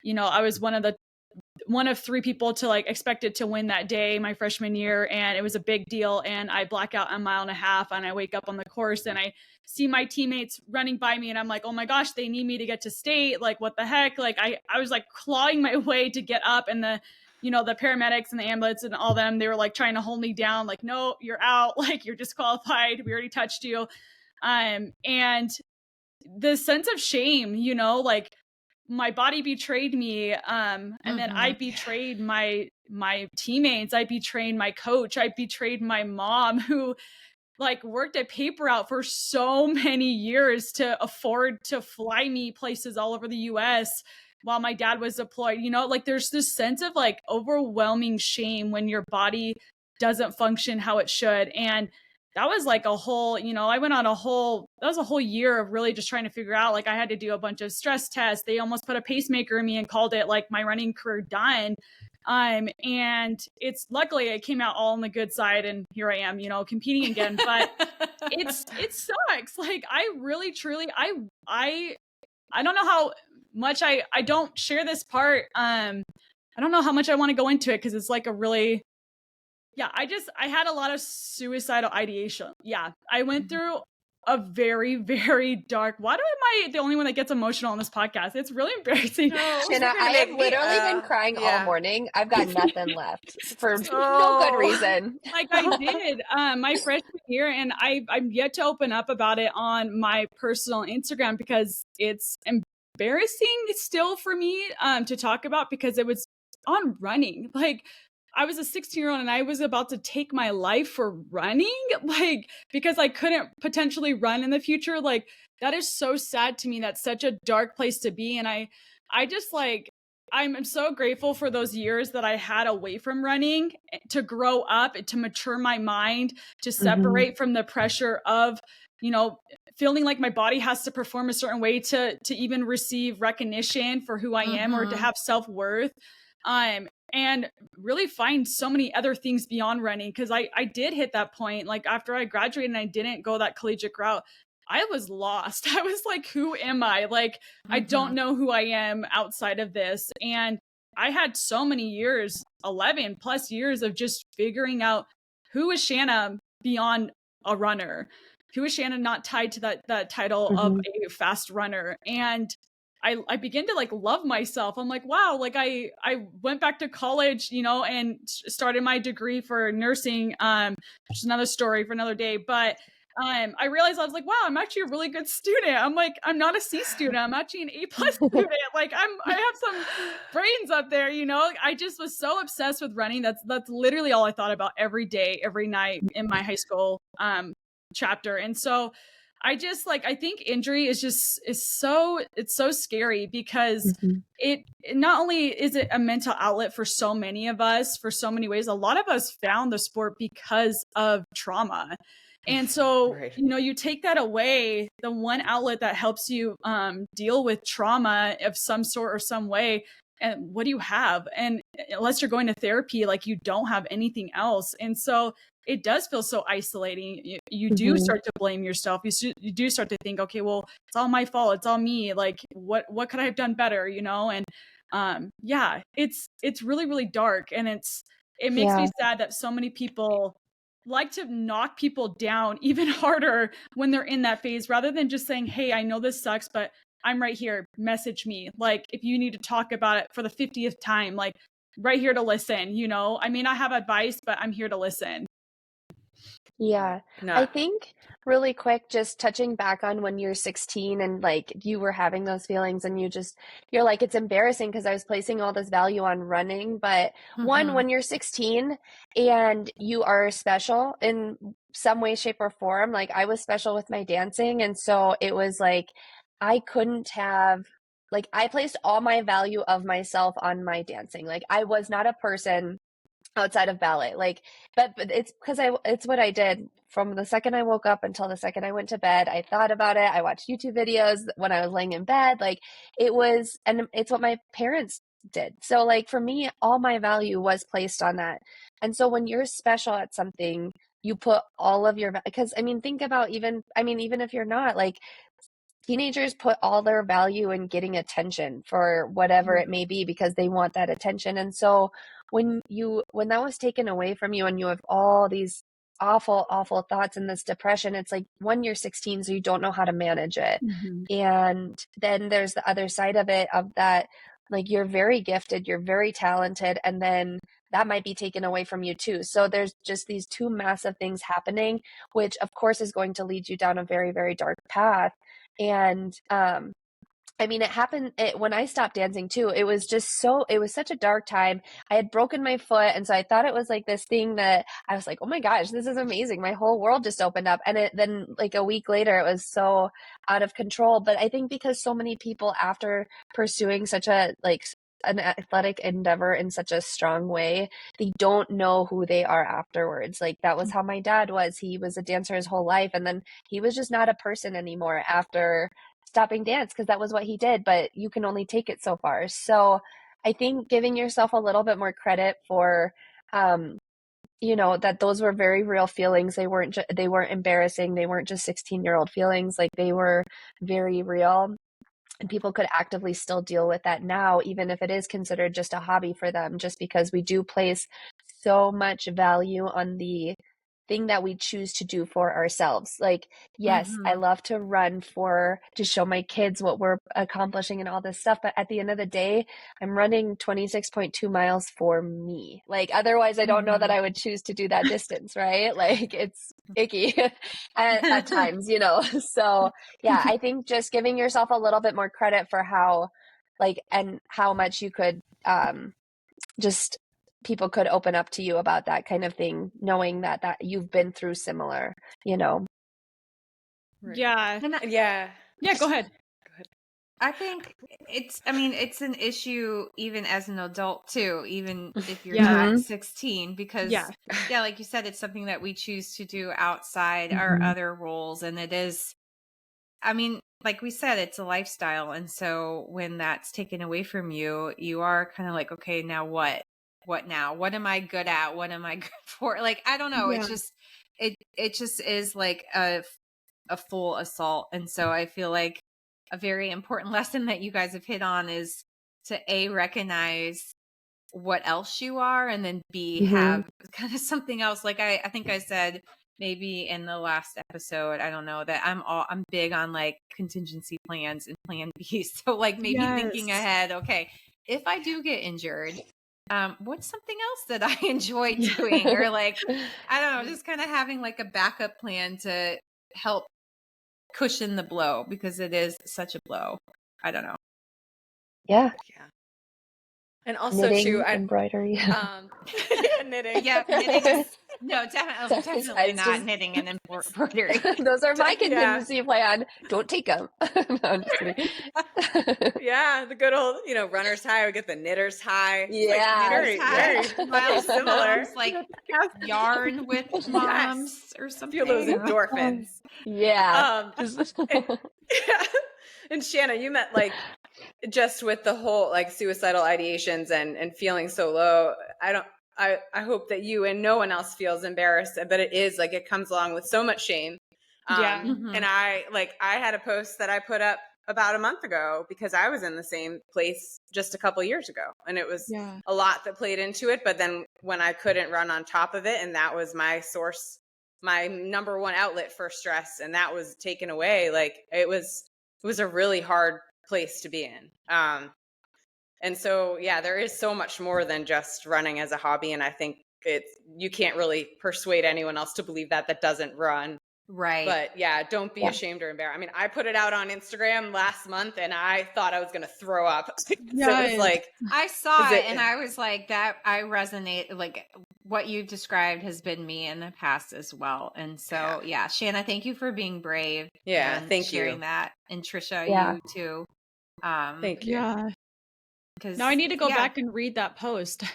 I was one of 3 people to like expected to win that day my freshman year, and it was a big deal. And I black out a mile and a half, and I wake up on the course and I see my teammates running by me, and I'm like, oh my gosh, they need me to get to state. Like, what the heck? Like I was like clawing my way to get up, and the paramedics and the ambulance and all them, they were like trying to hold me down, like, no, you're out, like you're disqualified, we already touched you. And the sense of shame, like my body betrayed me. And then I betrayed my teammates. I betrayed my coach. I betrayed my mom, who like worked a paper out for so many years to afford to fly me places all over the US while my dad was deployed. Like there's this sense of like overwhelming shame when your body doesn't function how it should. And that was like a whole, I went on that was a whole year of really just trying to figure out, like I had to do a bunch of stress tests. They almost put a pacemaker in me and called it like my running career done. And it's luckily it came out all on the good side, and here I am, competing again. But it sucks. Like I really, truly, I don't know how much I don't share this part. I don't know how much I want to go into it, because it's like a really, I had a lot of suicidal ideation. Yeah. I went through a very, very dark, why am I the only one that gets emotional on this podcast? It's really embarrassing. Shanna, I have literally been crying all morning. I've got nothing left for no good reason. Like I did my freshman year, and I'm yet to open up about it on my personal Instagram, because it's embarrassing still for me to talk about, because it was on running. Like I was a 16-year-old and I was about to take my life for running, like, because I couldn't potentially run in the future. Like that is so sad to me. That's such a dark place to be. And I just like, I'm so grateful for those years that I had away from running to grow up, to mature my mind, to separate from the pressure of, feeling like my body has to perform a certain way to even receive recognition for who I am, or to have self-worth. And really find so many other things beyond running. Cause I did hit that point, like after I graduated and I didn't go that collegiate route, I was lost. I was like, who am I? Like, I don't know who I am outside of this. And I had so many years, 11 plus years of just figuring out who is Shanna beyond a runner, who is Shanna not tied to that title of a fast runner. And I began to like love myself. I'm like, wow, like I went back to college, and started my degree for nursing, which is another story for another day. But I realized I was like, wow, I'm actually a really good student. I'm like, I'm not a C student. I'm actually an A+ student. Like I have some brains up there, I just was so obsessed with running. That's literally all I thought about every day, every night in my high school chapter. And so I think injury is so scary because it not only is it a mental outlet for so many of us, for so many ways. A lot of us found the sport because of trauma. And so, Right. you take that away, the one outlet that helps you deal with trauma of some sort or some way. And what do you have? And unless you're going to therapy, like, you don't have anything else. And so it does feel so isolating. You do start to blame yourself. You do start to think, okay, well, it's all my fault. It's all me. Like, what could I have done better? And yeah, it's really, really dark. And it makes me sad that so many people like to knock people down even harder when they're in that phase, rather than just saying, hey, I know this sucks, but I'm right here. Message me. Like, if you need to talk about it for the 50th time, like, right here to listen. I may not have advice, but I'm here to listen. Yeah. I think really quick, just touching back on when you're 16 and like you were having those feelings and you're like, it's embarrassing because I was placing all this value on running. But one, when you're 16 and you are special in some way, shape, or form, like I was special with my dancing. And so it was like, I placed all my value of myself on my dancing. Like I was not a person outside of ballet, like, but it's because it's what I did from the second I woke up until the second I went to bed. I thought about it. I watched YouTube videos when I was laying in bed. Like and it's what my parents did. So like for me, all my value was placed on that. And so when you're special at something, you put all of because think about even if you're not, like, teenagers put all their value in getting attention for whatever it may be because they want that attention. And so when that was taken away from you and you have all these awful, awful thoughts and this depression, it's like when you're 16, so you don't know how to manage it. And then there's the other side of it, of that, like, you're very gifted, you're very talented, and then that might be taken away from you too. So there's just these two massive things happening, which of course is going to lead you down a very, very dark path. And it happened when I stopped dancing too. It was such a dark time. I had broken my foot. And so I thought it was like this thing that I was like, oh my gosh, this is amazing. My whole world just opened up. And then like a week later, it was so out of control. But I think because so many people, after pursuing such an athletic endeavor in such a strong way, they don't know who they are afterwards. Like that was how my dad was. He was a dancer his whole life, and then he was just not a person anymore after stopping dance, because that was what he did, but you can only take it so far. So I think giving yourself a little bit more credit for that those were very real feelings. They weren't embarrassing. They weren't just 16-year-old feelings. Like they were very real. And people could actively still deal with that now, even if it is considered just a hobby for them, just because we do place so much value on the thing that we choose to do for ourselves. Like, yes, I love to run to show my kids what we're accomplishing and all this stuff. But at the end of the day, I'm running 26.2 miles for me. Like, otherwise I don't know that I would choose to do that distance, right? Like, it's icky at times, So yeah, I think just giving yourself a little bit more credit for how much you could, just people could open up to you about that kind of thing, knowing that you've been through similar, Right. Yeah. Yeah, go ahead. I think it's an issue even as an adult too, even if you're not 16, because like you said, it's something that we choose to do outside our other roles. And it is, like we said, it's a lifestyle. And so when that's taken away from you, you are kind of like, okay, now what? What now? What am I good at? What am I good for? Like, I don't know. It's just, it just is like a full assault. And so I feel like a very important lesson that you guys have hit on is to recognize what else you are, and then have kind of something else. Like I think I said maybe in the last episode, I don't know, that I'm big on like contingency plans and plan B. So like maybe thinking ahead, okay, if I do get injured, what's something else that I enjoy doing? Or like, I don't know, just kind of having like a backup plan to help cushion the blow, because it is such a blow. I don't know. Yeah. And also knitting, too, embroidery. knitting. Yeah, knitting. No, definitely not knitting and embroidery. Those are my contingency plan. Don't take them. No, I'm just kidding. Yeah, the good old, runner's high. We get the knitter's high. Yeah, Very Miles similar. Like yarn with moms or something. Feel those endorphins. Yeah. And Shanna, you met just with the whole suicidal ideations and feeling so low. I hope that you and no one else feels embarrassed, but it is it comes along with so much shame. And I had a post that I put up about a month ago because I was in the same place just a couple years ago, and it was a lot that played into it. But then when I couldn't run on top of it, and that was my source, my number one outlet for stress, and that was taken away, it was a really hard place to be in. And so, there is so much more than just running as a hobby. And I think you can't really persuade anyone else to believe that doesn't run. Right. But don't be ashamed or embarrassed. I mean, I put it out on Instagram last month and I thought I was going to throw up. So it was I saw it and I was like, that I resonate. What you've described has been me in the past as well. And so, Shanna, thank you for being brave. Yeah. And thank sharing you. that. And Trisha, you too. Thank you. Yeah. Now I need to go back and read that post.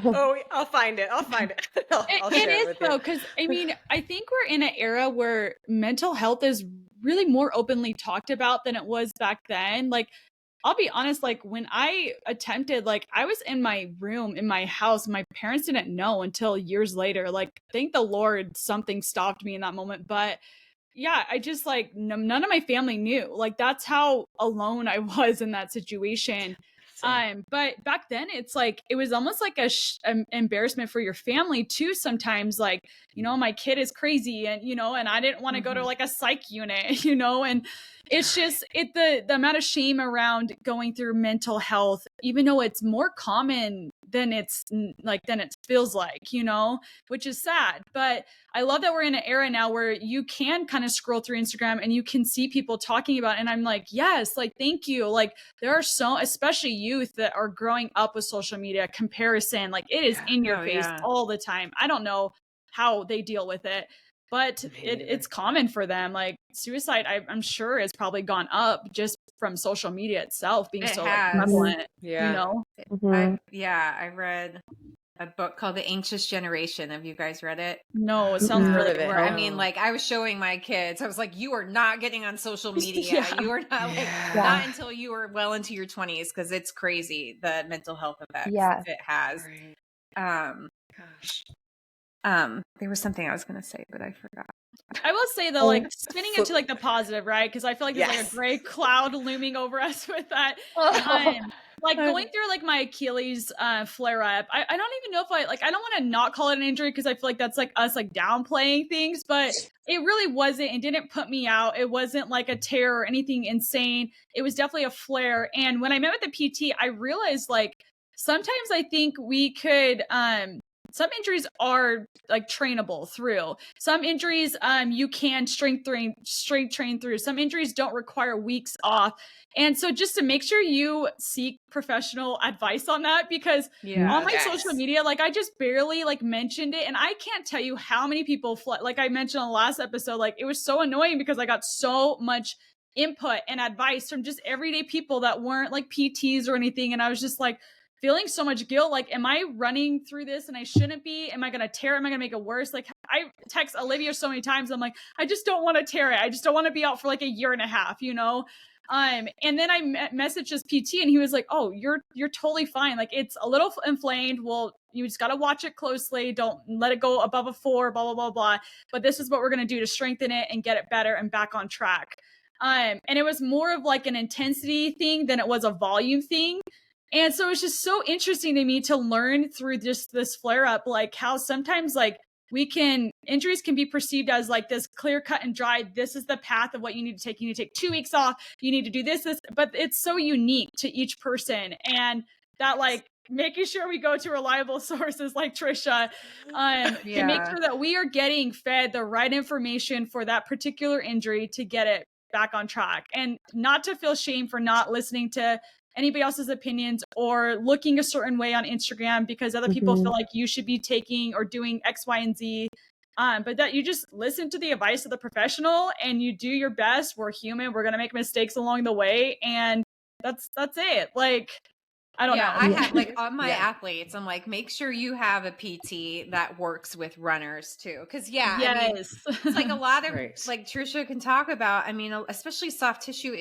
Oh, I'll find it. I'll share it with though, because I mean, I think we're in an era where mental health is really more openly talked about than it was back then. I'll be honest, when I attempted, I was in my room in my house. My parents didn't know until years later. Thank the Lord something stopped me in that moment. But yeah, I just none of my family knew. That's how alone I was in that situation. But back then it's it was almost like an embarrassment for your family too. Sometimes my kid is crazy and, and I didn't want to go to a psych unit, and it's just the amount of shame around going through mental health, even though it's more common than it feels which is sad. But I love that we're in an era now where you can kind of scroll through Instagram and you can see people talking about it. And I'm yes, thank you. There are especially youth that are growing up with social media comparison. It is in your face all the time. I don't know how they deal with it, but it's common for them. Suicide, I'm sure, has probably gone up just from social media itself being prevalent. I read a book called The Anxious Generation. Have you guys read it? No, it sounds really where, I mean, I was showing my kids, I was like, you are not getting on social media. You are not not until you are well into your 20s, because it's crazy the mental health effects it has. There was something I was going to say, but I forgot. I will say though, spinning into the positive, right? Because I feel there's a gray cloud looming over us with that. Going through my Achilles flare up. I don't even know if I don't want to not call it an injury, because I feel that's us downplaying things, but it really wasn't and didn't put me out. It wasn't a tear or anything insane. It was definitely a flare. And when I met with the PT, I realized sometimes I think we could some injuries are trainable through. Some injuries you can strength train through. Some injuries don't require weeks off. And so just to make sure you seek professional advice on that, because on my social media, I just barely mentioned it. And I can't tell you how many people, I mentioned on the last episode, it was so annoying because I got so much input and advice from just everyday people that weren't PTs or anything. And I was just feeling so much guilt. Am I running through this and I shouldn't be? Am I going to tear it? Am I going to make it worse? I text Olivia so many times. I'm I just don't want to tear it. I just don't want to be out for a year and a half, And then I messaged his PT and he was like, oh, you're totally fine. It's a little inflamed. Well, you just got to watch it closely. Don't let it go above a 4, blah, blah, blah, blah. But this is what we're going to do to strengthen it and get it better and back on track. And it was more of an intensity thing than it was a volume thing. And so it's just so interesting to me to learn through just this flare up, how sometimes injuries can be perceived as this clear cut and dry. This is the path of what you need to take. You need to take 2 weeks off. You need to do this, but it's so unique to each person. And that making sure we go to reliable sources like Trisha to make sure that we are getting fed the right information for that particular injury to get it back on track, and not to feel shame for not listening to anybody else's opinions or looking a certain way on Instagram because other people feel like you should be taking or doing X, Y, and Z. But that you just listen to the advice of the professional and you do your best. We're human. We're going to make mistakes along the way. And that's it. Like, I don't know. I have like on my athletes, I'm like, make sure you have a PT that works with runners too. Cause I mean, it's like a lot of like Trisha can talk about, I mean, especially soft tissue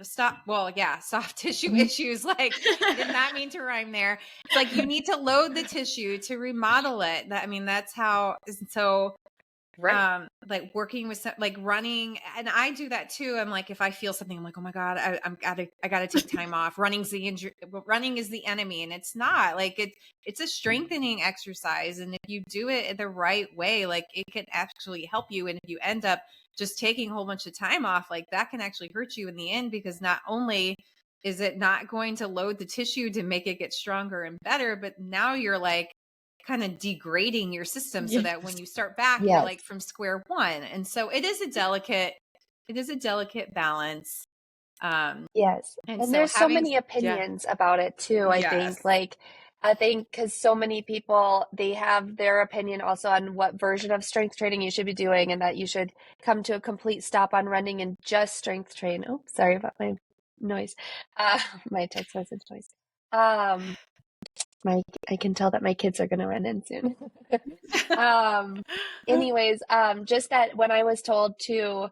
soft tissue issues. Like, I did not mean to rhyme there. It's like, you need to load the tissue to remodel it. I mean, that's how, so like working with like running, and I do that too. I'm like, if I feel something, I'm like, oh my God, I gotta take time off. Running is the enemy, and it's not. Like it's a strengthening exercise, and if you do it the right way, like it can actually help you. And if you end up just taking a whole bunch of time off, like that can actually hurt you in the end, because not only is it not going to load the tissue to make it get stronger and better, but now you're like kind of degrading your system so that when you start back, you're like from square one. And so it is a delicate balance. And so there's so many opinions about it too. I think because so many people, they have their opinion also on what version of strength training you should be doing, and that you should come to a complete stop on running and just strength train. Oh, sorry about my noise. My text message noise. I can tell that my kids are going to run in soon. Anyways, just that when I was told to,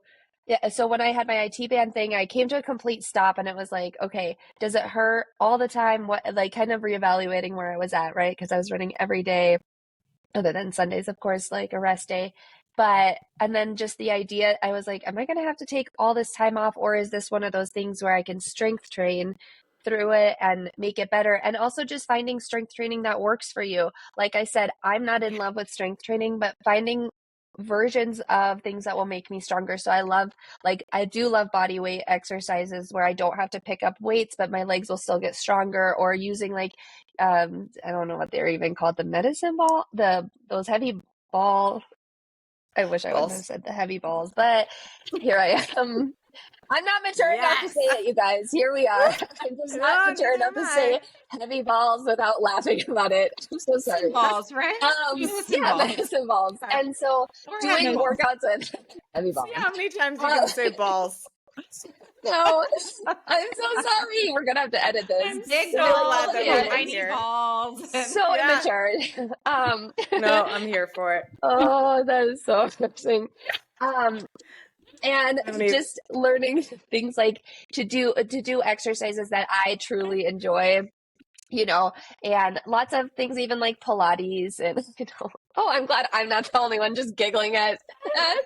so when I had my IT band thing, I came to a complete stop, and it was like, okay, does it hurt all the time? What, like, kind of reevaluating where I was at, right? Because I was running every day, other than Sundays, of course, like a rest day. But, and then just the idea, I was like, am I going to have to take all this time off, or is this one of those things where I can strength train through it and make it better? And also just finding strength training that works for you. Like I said, I'm not in love with strength training, but finding versions of things that will make me stronger. So I do love body weight exercises where I don't have to pick up weights, but my legs will still get stronger, or using like, I don't know what they're even called, the medicine ball, those heavy ball. I wish I wouldn't have said the heavy balls, but here I am. I'm not mature enough to say it, you guys. Here we are. I'm just not mature enough to say heavy balls without laughing about it. I'm so sorry. Balls, right? Medicine balls. And so doing workouts with heavy balls. See how many times you can say balls. No, I'm so sorry. We're gonna have to edit this. I'm so glad that we're tiny balls. So immature. No, I'm here for it. Oh, that is so interesting. And just learning things like to do exercises that I truly enjoy, and lots of things, even like Pilates, and I'm glad I'm not the only one just giggling at. God,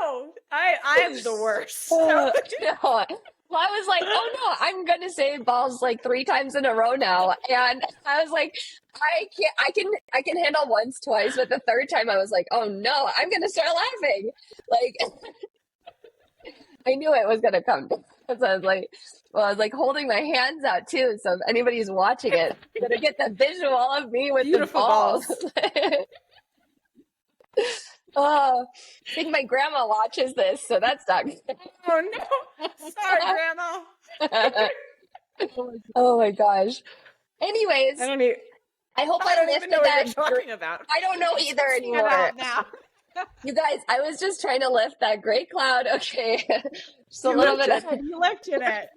no, I am the worst. No. Well, I was like, oh no, I'm gonna say balls like 3 times in a row now, and I was like, I can handle once, twice, but the third time I was like, oh no, I'm gonna start laughing. Like, I knew it was gonna come. So I was like holding my hands out too. So if anybody's watching it, you're gonna get the visual of me with beautiful the balls. Oh, I think my grandma watches this, so that's not good. Oh no. Sorry, Grandma. Oh my gosh. Anyways, I hope I don't even know what you're talking about. I don't know either anymore. Now. You guys, I was just trying to lift that gray cloud. Okay. Just a little bit of you lifted it.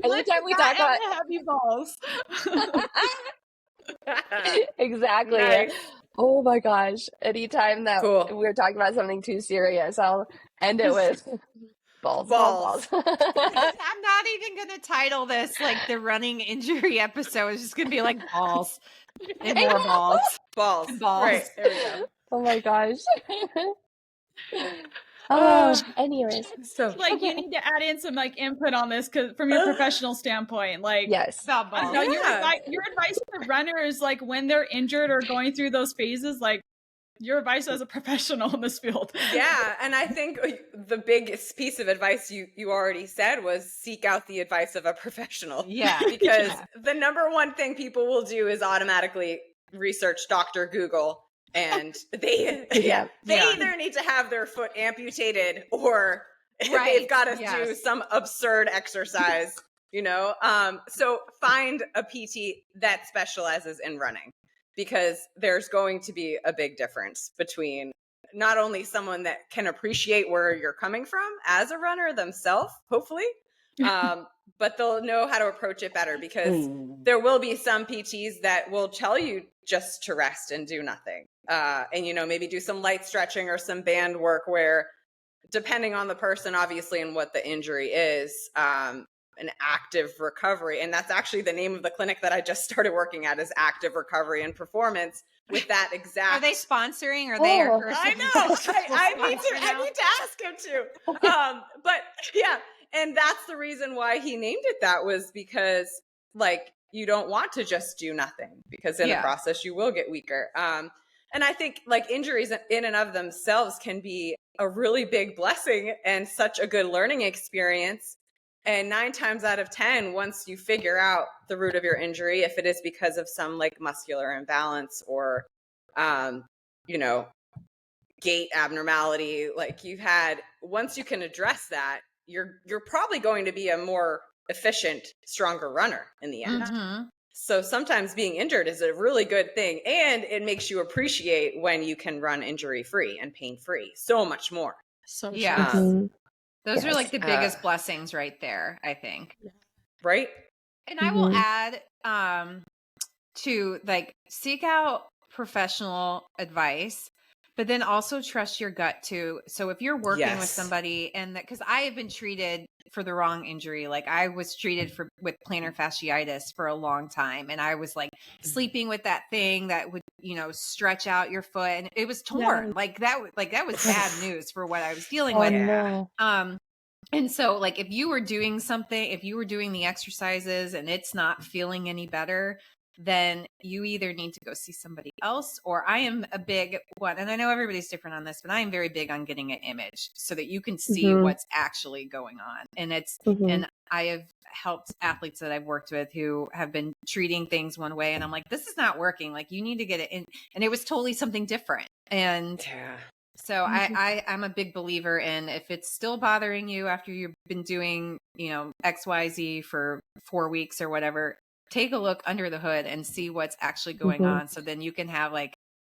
Anytime we talk about heavy balls. Exactly. Nice. Oh my gosh. Anytime that we're talking about something too serious, I'll end it with balls. I'm not even going to title this like the running injury episode. It's just going to be like balls and more balls. Balls. Right. There we go. Oh my gosh. Anyways, so like you need to add in some like input on this because from your professional standpoint, like yes, no, your advice for runners, like when they're injured or going through those phases, like your advice as a professional in this field. Yeah, and I think the biggest piece of advice you already said was seek out the advice of a professional. Yeah, because the number one thing people will do is automatically research Dr. Google. And they either need to have their foot amputated or they've got to do some absurd exercise, So find a PT that specializes in running, because there's going to be a big difference between not only someone that can appreciate where you're coming from as a runner themselves, hopefully, but they'll know how to approach it better, because there will be some PTs that will tell you just to rest and do nothing. And, maybe do some light stretching or some band work, where depending on the person, obviously, and what the injury is, an active recovery. And that's actually the name of the clinic that I just started working at, is Active Recovery and Performance, with that exact. Are they sponsoring? Are they our person? I know. I need to ask him to. But yeah. And that's the reason why he named it that, was because you don't want to just do nothing, because in the process you will get weaker. And I think injuries in and of themselves can be a really big blessing and such a good learning experience. And 9 times out of 10, once you figure out the root of your injury, if it is because of some muscular imbalance or, gait abnormality, once you can address that, you're probably going to be a more efficient, stronger runner in the end. Mm-hmm. So sometimes being injured is a really good thing, and it makes you appreciate when you can run injury-free and pain-free so much more. So those are the biggest blessings right there, I think. Right? And I will add to seek out professional advice, but then also trust your gut too. So if you're working with somebody, and because I have been treated for the wrong injury, I was treated with plantar fasciitis for a long time, and I was sleeping with that thing that would stretch out your foot, and it was torn. That was bad news for what I was dealing with. No. And so if you were doing something, if you were doing the exercises and it's not feeling any better, then you either need to go see somebody else, or I am a big one, and I know everybody's different on this, but I am very big on getting an image so that you can see what's actually going on. And and I have helped athletes that I've worked with who have been treating things one way, and I'm like, this is not working. You need to get it in. And it was totally something different. And so I'm a big believer in, if it's still bothering you after you've been doing, XYZ for 4 weeks or whatever, take a look under the hood and see what's actually going on. So then you can have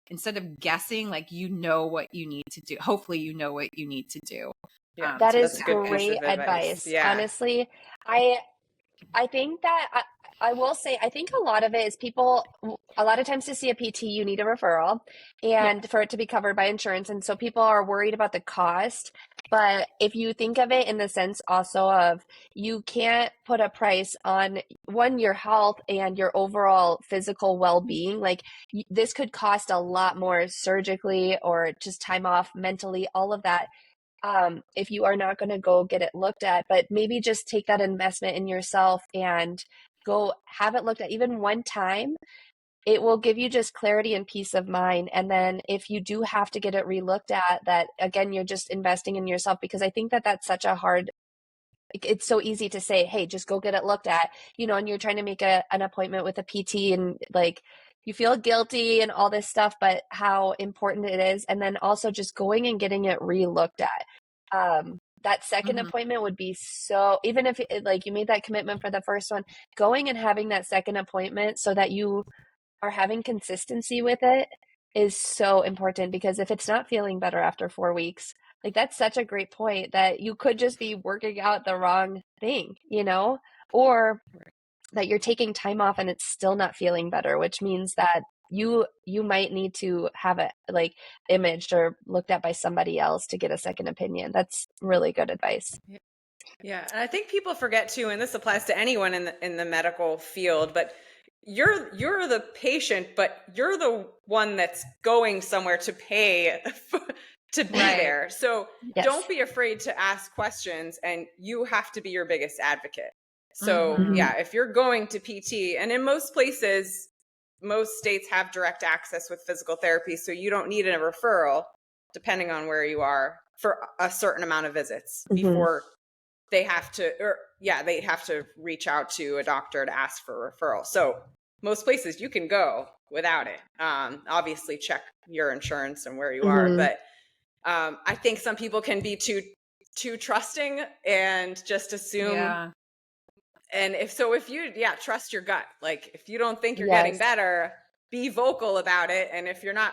instead of guessing, what you need to do. Hopefully you know what you need to do. Yeah, that is great advice. Yeah. Honestly, I think that I will say, I think a lot of it is a lot of times to see a PT, you need a referral and for it to be covered by insurance. And so people are worried about the cost. But if you think of it in the sense also of, you can't put a price on your health and your overall physical well-being. This could cost a lot more surgically, or just time off mentally, all of that. If you are not going to go get it looked at, but maybe just take that investment in yourself and go have it looked at even one time. It will give you just clarity and peace of mind. And then if you do have to get it relooked at, that again, you're just investing in yourself, because I think that that's such a hard, it's so easy to say, hey, just go get it looked at, and you're trying to make an appointment with a PT, and you feel guilty and all this stuff, but how important it is. And then also just going and getting it re-looked at. That second appointment would be so, even if you made that commitment for the first one, going and having that second appointment so that you are having consistency with it is so important. Because if it's not feeling better after 4 weeks, that's such a great point, that you could just be working out the wrong thing, or that you're taking time off and it's still not feeling better, which means that you might need to have it imaged or looked at by somebody else to get a second opinion. That's really good advice. Yeah. And I think people forget too, and this applies to anyone in the medical field, but you're the patient, but you're the one that's going somewhere to pay to be there. So don't be afraid to ask questions, and you have to be your biggest advocate. So if you're going to PT, and in most places, most states have direct access with physical therapy, so you don't need a referral, depending on where you are, for a certain amount of visits before they have to reach out to a doctor to ask for a referral. So most places you can go without it. Obviously check your insurance and where you are, but I think some people can be too trusting and just assume if you trust your gut. Like if you don't think you're getting better, be vocal about it. And if you're not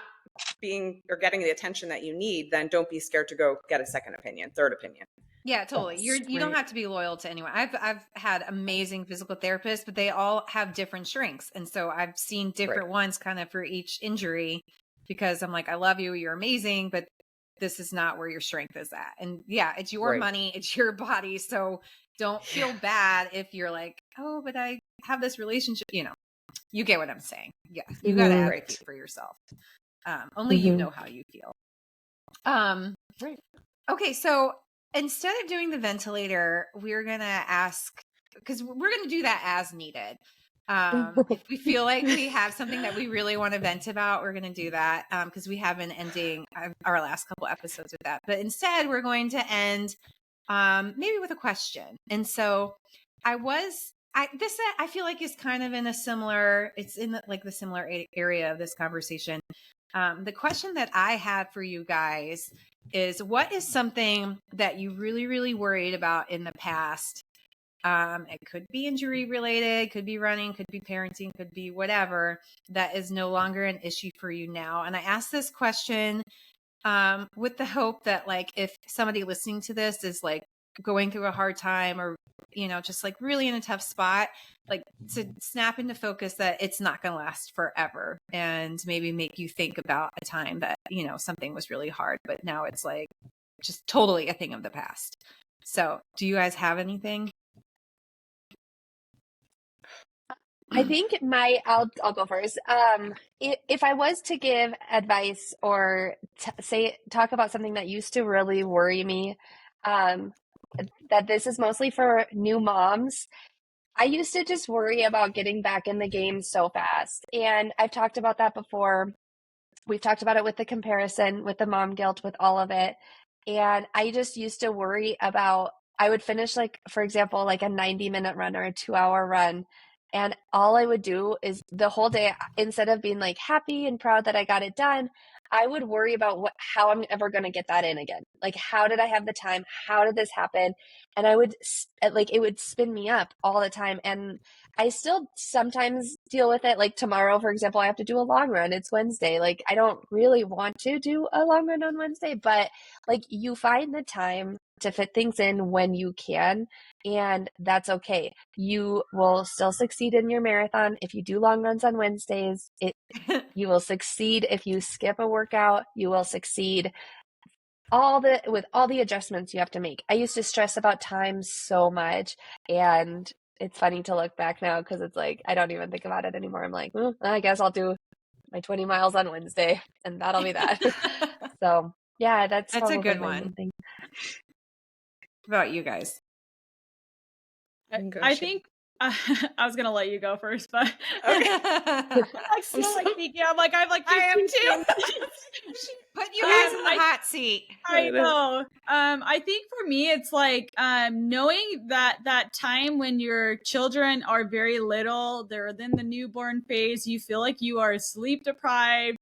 being or getting the attention that you need, then don't be scared to go get a second opinion, third opinion. Yeah, totally. You don't have to be loyal to anyone. I've had amazing physical therapists, but they all have different strengths. And so I've seen different ones kind of for each injury, because I'm like, I love you, you're amazing, but this is not where your strength is at. And yeah, it's your money, it's your body. So don't feel bad if you're like, oh, but I have this relationship, you get what I'm saying. Yeah. You got to advocate for yourself. Only you know how you feel. Okay. So instead of doing the ventilator, we're going to ask, because we're going to do that as needed. If we feel like we have something that we really want to vent about, we're going to do that, because we have been ending our last couple episodes with that. But instead, we're going to end maybe with a question. And so I feel like is kind of in a similar, it's in the similar area of this conversation. The question that I had for you guys is, what is something that you really, really worried about in the past? It could be injury related, could be running, could be parenting, could be whatever, that is no longer an issue for you now. And I asked this question with the hope that, like, if somebody listening to this is like going through a hard time, or just like really in a tough spot, like to snap into focus that it's not going to last forever, and maybe make you think about a time that something was really hard, but now it's like just totally a thing of the past. So do you guys have anything? I think I'll go first. If I was to give advice or talk about something that used to really worry me, that this is mostly for new moms. I used to just worry about getting back in the game so fast. And I've talked about that before. We've talked about it with the comparison, with the mom guilt, with all of it. And I just used to worry about, I would finish, like, for example, like a 90-minute run or a 2-hour run. And all I would do is the whole day, instead of being like happy and proud that I got it done, I would worry about how I'm ever going to get that in again. Like, how did I have the time? How did this happen? And I would it would spin me up all the time. And I still sometimes deal with it. Like tomorrow, for example, I have to do a long run. It's Wednesday. Like, I don't really want to do a long run on Wednesday, but like, you find the time to fit things in when you can, and that's okay. You will still succeed in your marathon if you do long runs on Wednesdays. You will succeed if you skip a workout. You will succeed with all the adjustments you have to make. I used to stress about time so much, and it's funny to look back now because it's like I don't even think about it anymore. I'm like, I guess I'll do my 20 miles on Wednesday, and that'll be that. So yeah, that's a good one. What about you guys? I think I was gonna let you go first, but okay. I feel like speaking. I'm like I am too. Put you guys in the hot seat. I know. I think for me, it's like knowing that time when your children are very little, they're in the newborn phase. You feel like you are sleep deprived.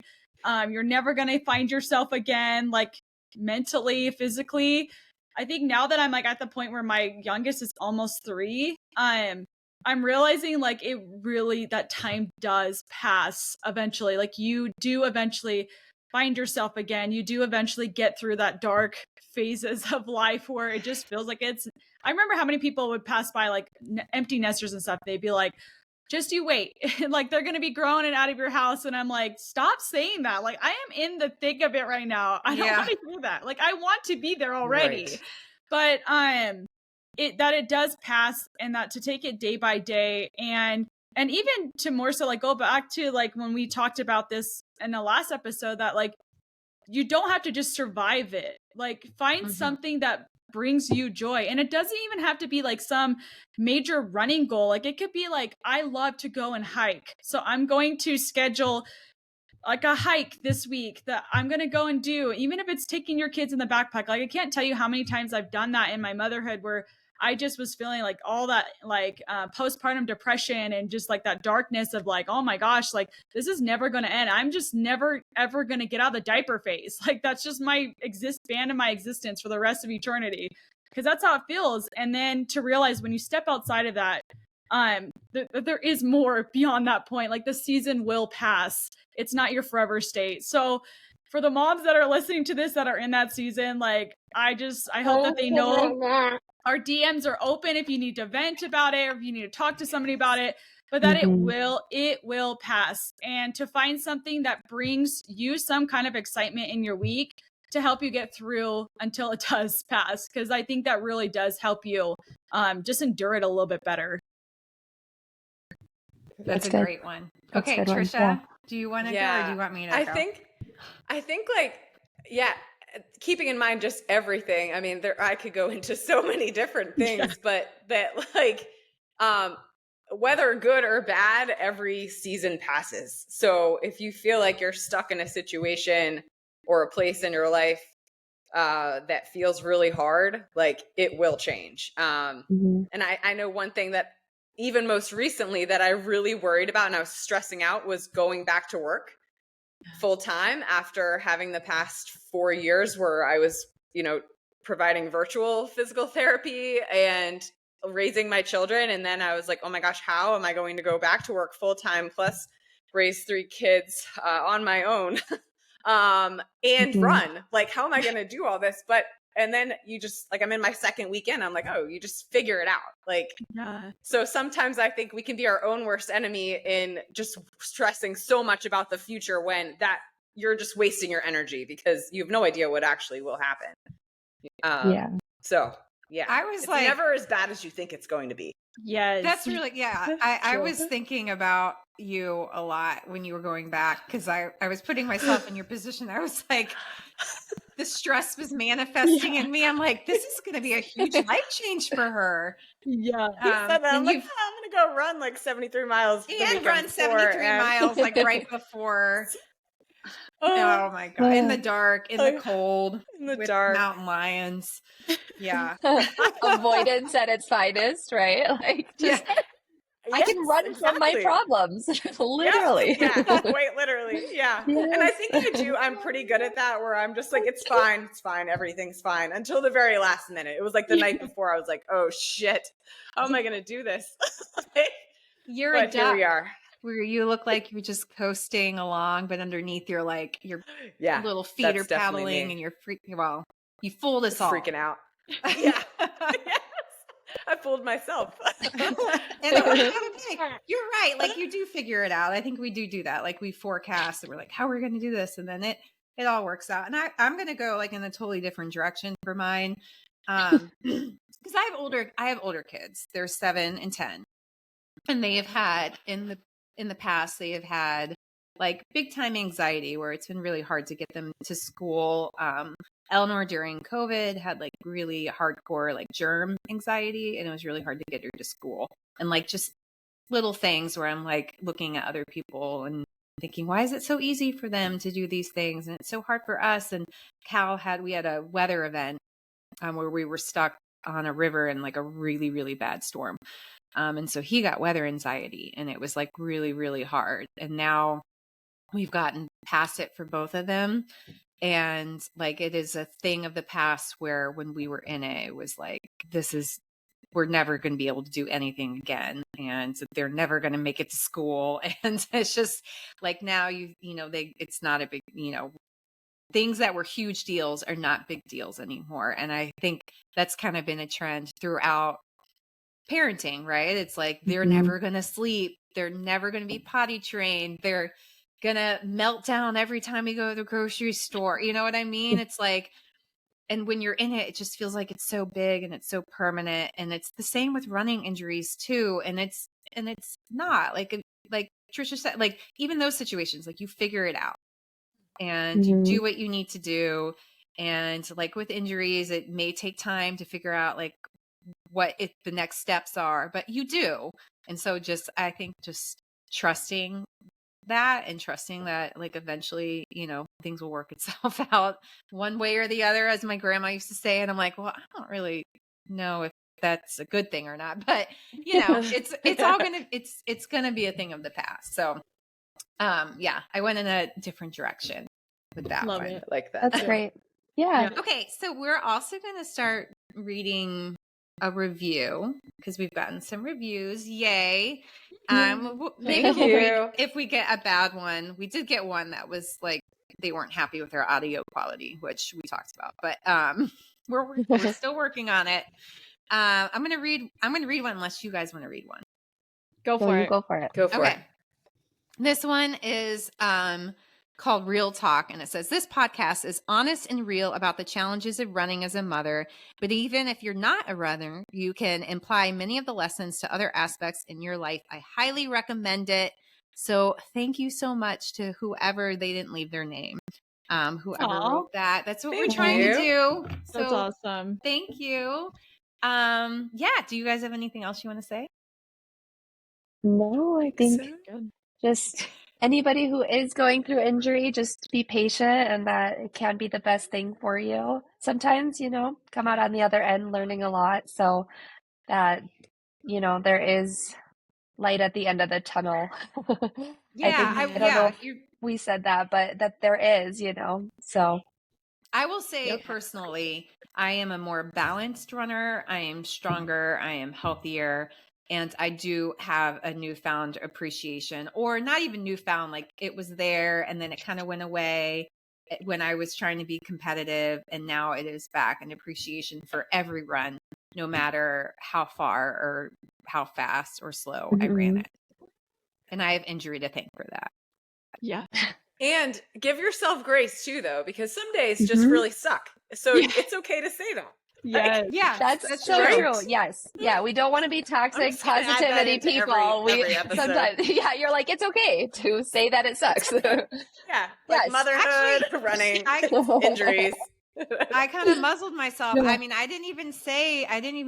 You're never gonna find yourself again, like mentally, physically. I think now that I'm like at the point where my youngest is almost 3, I'm realizing like it really, that time does pass eventually. Like you do eventually find yourself again. You do eventually get through that dark phases of life where it just feels like I remember how many people would pass by like empty nesters and stuff. They'd be like, just you wait. Like they're going to be grown and out of your house. And I'm like, stop saying that. Like I am in the thick of it right now. I don't want to hear that. Like I want to be there already. Right. But it does pass, and that to take it day by day, and even to more so like go back to like when we talked about this in the last episode, that like you don't have to just survive it. Like find something that brings you joy. And it doesn't even have to be like some major running goal. Like it could be like, I love to go and hike, so I'm going to schedule like a hike this week that I'm going to go and do, even if it's taking your kids in the backpack. Like I can't tell you how many times I've done that in my motherhood, where I just was feeling like all that like postpartum depression and just like that darkness of like, oh my gosh, like this is never going to end. I'm just never, ever going to get out of the diaper phase. Like that's just my span of my existence for the rest of eternity, because that's how it feels. And then to realize when you step outside of that, there is more beyond that point. Like the season will pass. It's not your forever state. So for the moms that are listening to this that are in that season, like I hope that they know our DMs are open if you need to vent about it or if you need to talk to somebody about it, but that it will pass. And to find something that brings you some kind of excitement in your week to help you get through until it does pass, because I think that really does help you just endure it a little bit better. That's a great one. Okay, Trisha, do you want to go or do you want me to go? I think like, yeah, keeping in mind just everything. I mean, I could go into so many different things, but that like, whether good or bad, every season passes. So if you feel like you're stuck in a situation or a place in your life that feels really hard, like it will change. And I know one thing that even most recently that I really worried about and I was stressing out was going back to work full time after having the past 4 years where I was, providing virtual physical therapy and raising my children. And then I was like, oh my gosh, how am I going to go back to work full time plus raise 3 kids on my own and run? Like, how am I going to do all this? And then you just like, I'm in my second weekend. I'm like, oh, you just figure it out. Like, so sometimes I think we can be our own worst enemy in just stressing so much about the future when that you're just wasting your energy because you have no idea what actually will happen. So yeah, I was it's like, never as bad as you think it's going to be. Yes. That's really, I was thinking about you a lot when you were going back because I was putting myself in your position. I was like, the stress was manifesting in me. I'm like, this is going to be a huge life change for her. Yeah. I'm like, I'm going to go run like 73 miles. And run 73 miles like right before. Oh my God. In the dark, in the cold, with mountain lions. Yeah. Avoidance at its finest, right? Like just I can run from my problems. Literally. Yeah, quite literally. Yeah. Yes. And I think I'm pretty good at that where I'm just like, it's fine, everything's fine until the very last minute. It was like the night before I was like, oh shit, how am I going to do this? You're a duck. Here we are. Where you look like you're just coasting along, but underneath you're like, your little feet are paddling and you're you fooled us all. Freaking out. Yeah. I fooled myself. And okay. You're right. Like you do figure it out. I think we do that. Like we forecast and we're like, how are we going to do this? And then it all works out. And I'm going to go like in a totally different direction for mine. Because I have older kids. They're 7 and 10. And they have had in the past, they have had like big time anxiety where it's been really hard to get them to school. Eleanor during COVID had like really hardcore like germ anxiety and it was really hard to get her to school. And like just little things where I'm like looking at other people and thinking, why is it so easy for them to do these things? And it's so hard for us. And we had a weather event where we were stuck on a river in like a really, really bad storm. And so he got weather anxiety and it was like really, really hard. And now we've gotten past it for both of them. And like, it is a thing of the past where when we were in it, it was like, we're never going to be able to do anything again. And they're never going to make it to school. And it's just like, now it's not a big, things that were huge deals are not big deals anymore. And I think that's kind of been a trend throughout parenting, right? It's like, they're never going to sleep. They're never going to be potty trained. They're gonna melt down every time we go to the grocery store. You know what I mean? It's like, and when you're in it, it just feels like it's so big and it's so permanent. And it's the same with running injuries too. And it's not like Trisha said, like even those situations, like you figure it out and you do what you need to do. And like with injuries, it may take time to figure out like what the next steps are, but you do. And so I think just trusting that and trusting that like eventually things will work itself out one way or the other, as my grandma used to say. And I'm like, well, I don't really know if that's a good thing or not, but it's all gonna it's gonna be a thing of the past. So I went in a different direction with that. Love one. it. Like that. That's great. Yeah. Okay, so we're also gonna start reading a review because we've gotten some reviews. Yay. Thank you. If we get a bad one, we did get one that was like they weren't happy with our audio quality, which we talked about, but we're still working on it. I'm gonna read one unless you guys want to read one. Go for it. Go for it. Go for it. This one is called Real Talk, and it says, this podcast is honest and real about the challenges of running as a mother, but even if you're not a runner, you can apply many of the lessons to other aspects in your life. I highly recommend it. So thank you so much to whoever, they didn't leave their name, whoever wrote that. That's what we're trying to do. So that's awesome. Thank you. Do you guys have anything else you want to say? No, I think just anybody who is going through injury, just be patient, and that it can be the best thing for you. Sometimes, come out on the other end learning a lot, so that, there is light at the end of the tunnel. I don't know if we said that, but that there is, so. I will say personally, I am a more balanced runner. I am stronger. I am healthier. And I do have a newfound appreciation, or not even newfound, like it was there and then it kind of went away when I was trying to be competitive. And now it is back, an appreciation for every run, no matter how far or how fast or slow I ran it. And I have injury to thank for that. Yeah. And give yourself grace too, though, because some days just really suck. So it's okay to say that. Yes. That's so true. Yes. Yeah. We don't want to be toxic positivity people. Every episode. Sometimes, you're like, it's okay to say that it sucks. Motherhood, running, injuries. I kind of muzzled myself. I mean, I didn't even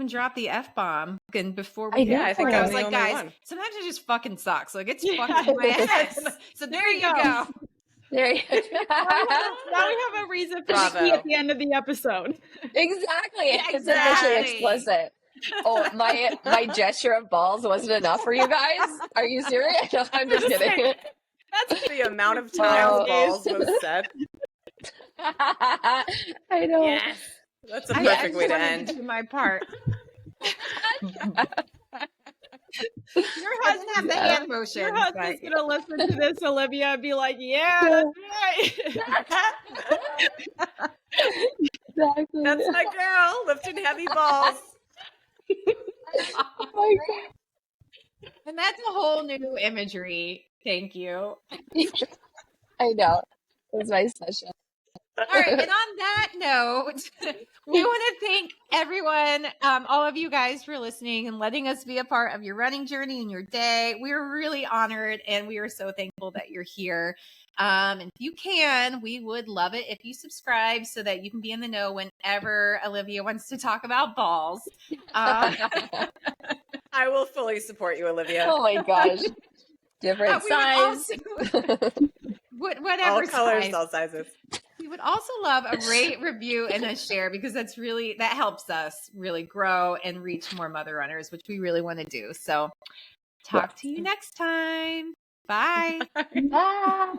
drop the F-bomb. And before we, I think I was like, guys, one. Sometimes it just fucking sucks. Like it's fucking my ass. So there you go. There you go. Now we have a reason for the key at the end of the episode. Exactly. It's officially explicit. Oh, my gesture of balls wasn't enough for you guys? Are you serious? No, I'm just kidding. That's the amount of times balls was said. I know. Yes. That's a perfect way to end. To do my part. Your husband have the hand motion. Your husband's gonna listen to this, Olivia, and be like, "Yeah, that's right." Exactly. That's my girl lifting heavy balls. Oh my God. And that's a whole new imagery. Thank you. I know. It was my session. All right. And on that note, we want to thank everyone, all of you guys for listening and letting us be a part of your running journey and your day. We're really honored and we are so thankful that you're here. And if you can, we would love it if you subscribe so that you can be in the know whenever Olivia wants to talk about balls. I will fully support you, Olivia. Oh my gosh. Different size. Whatever all colors, size. all sizes. We would also love a rate, review, and a share because that helps us really grow and reach more mother runners, which we really want to do. So talk to you next time. Bye. Bye.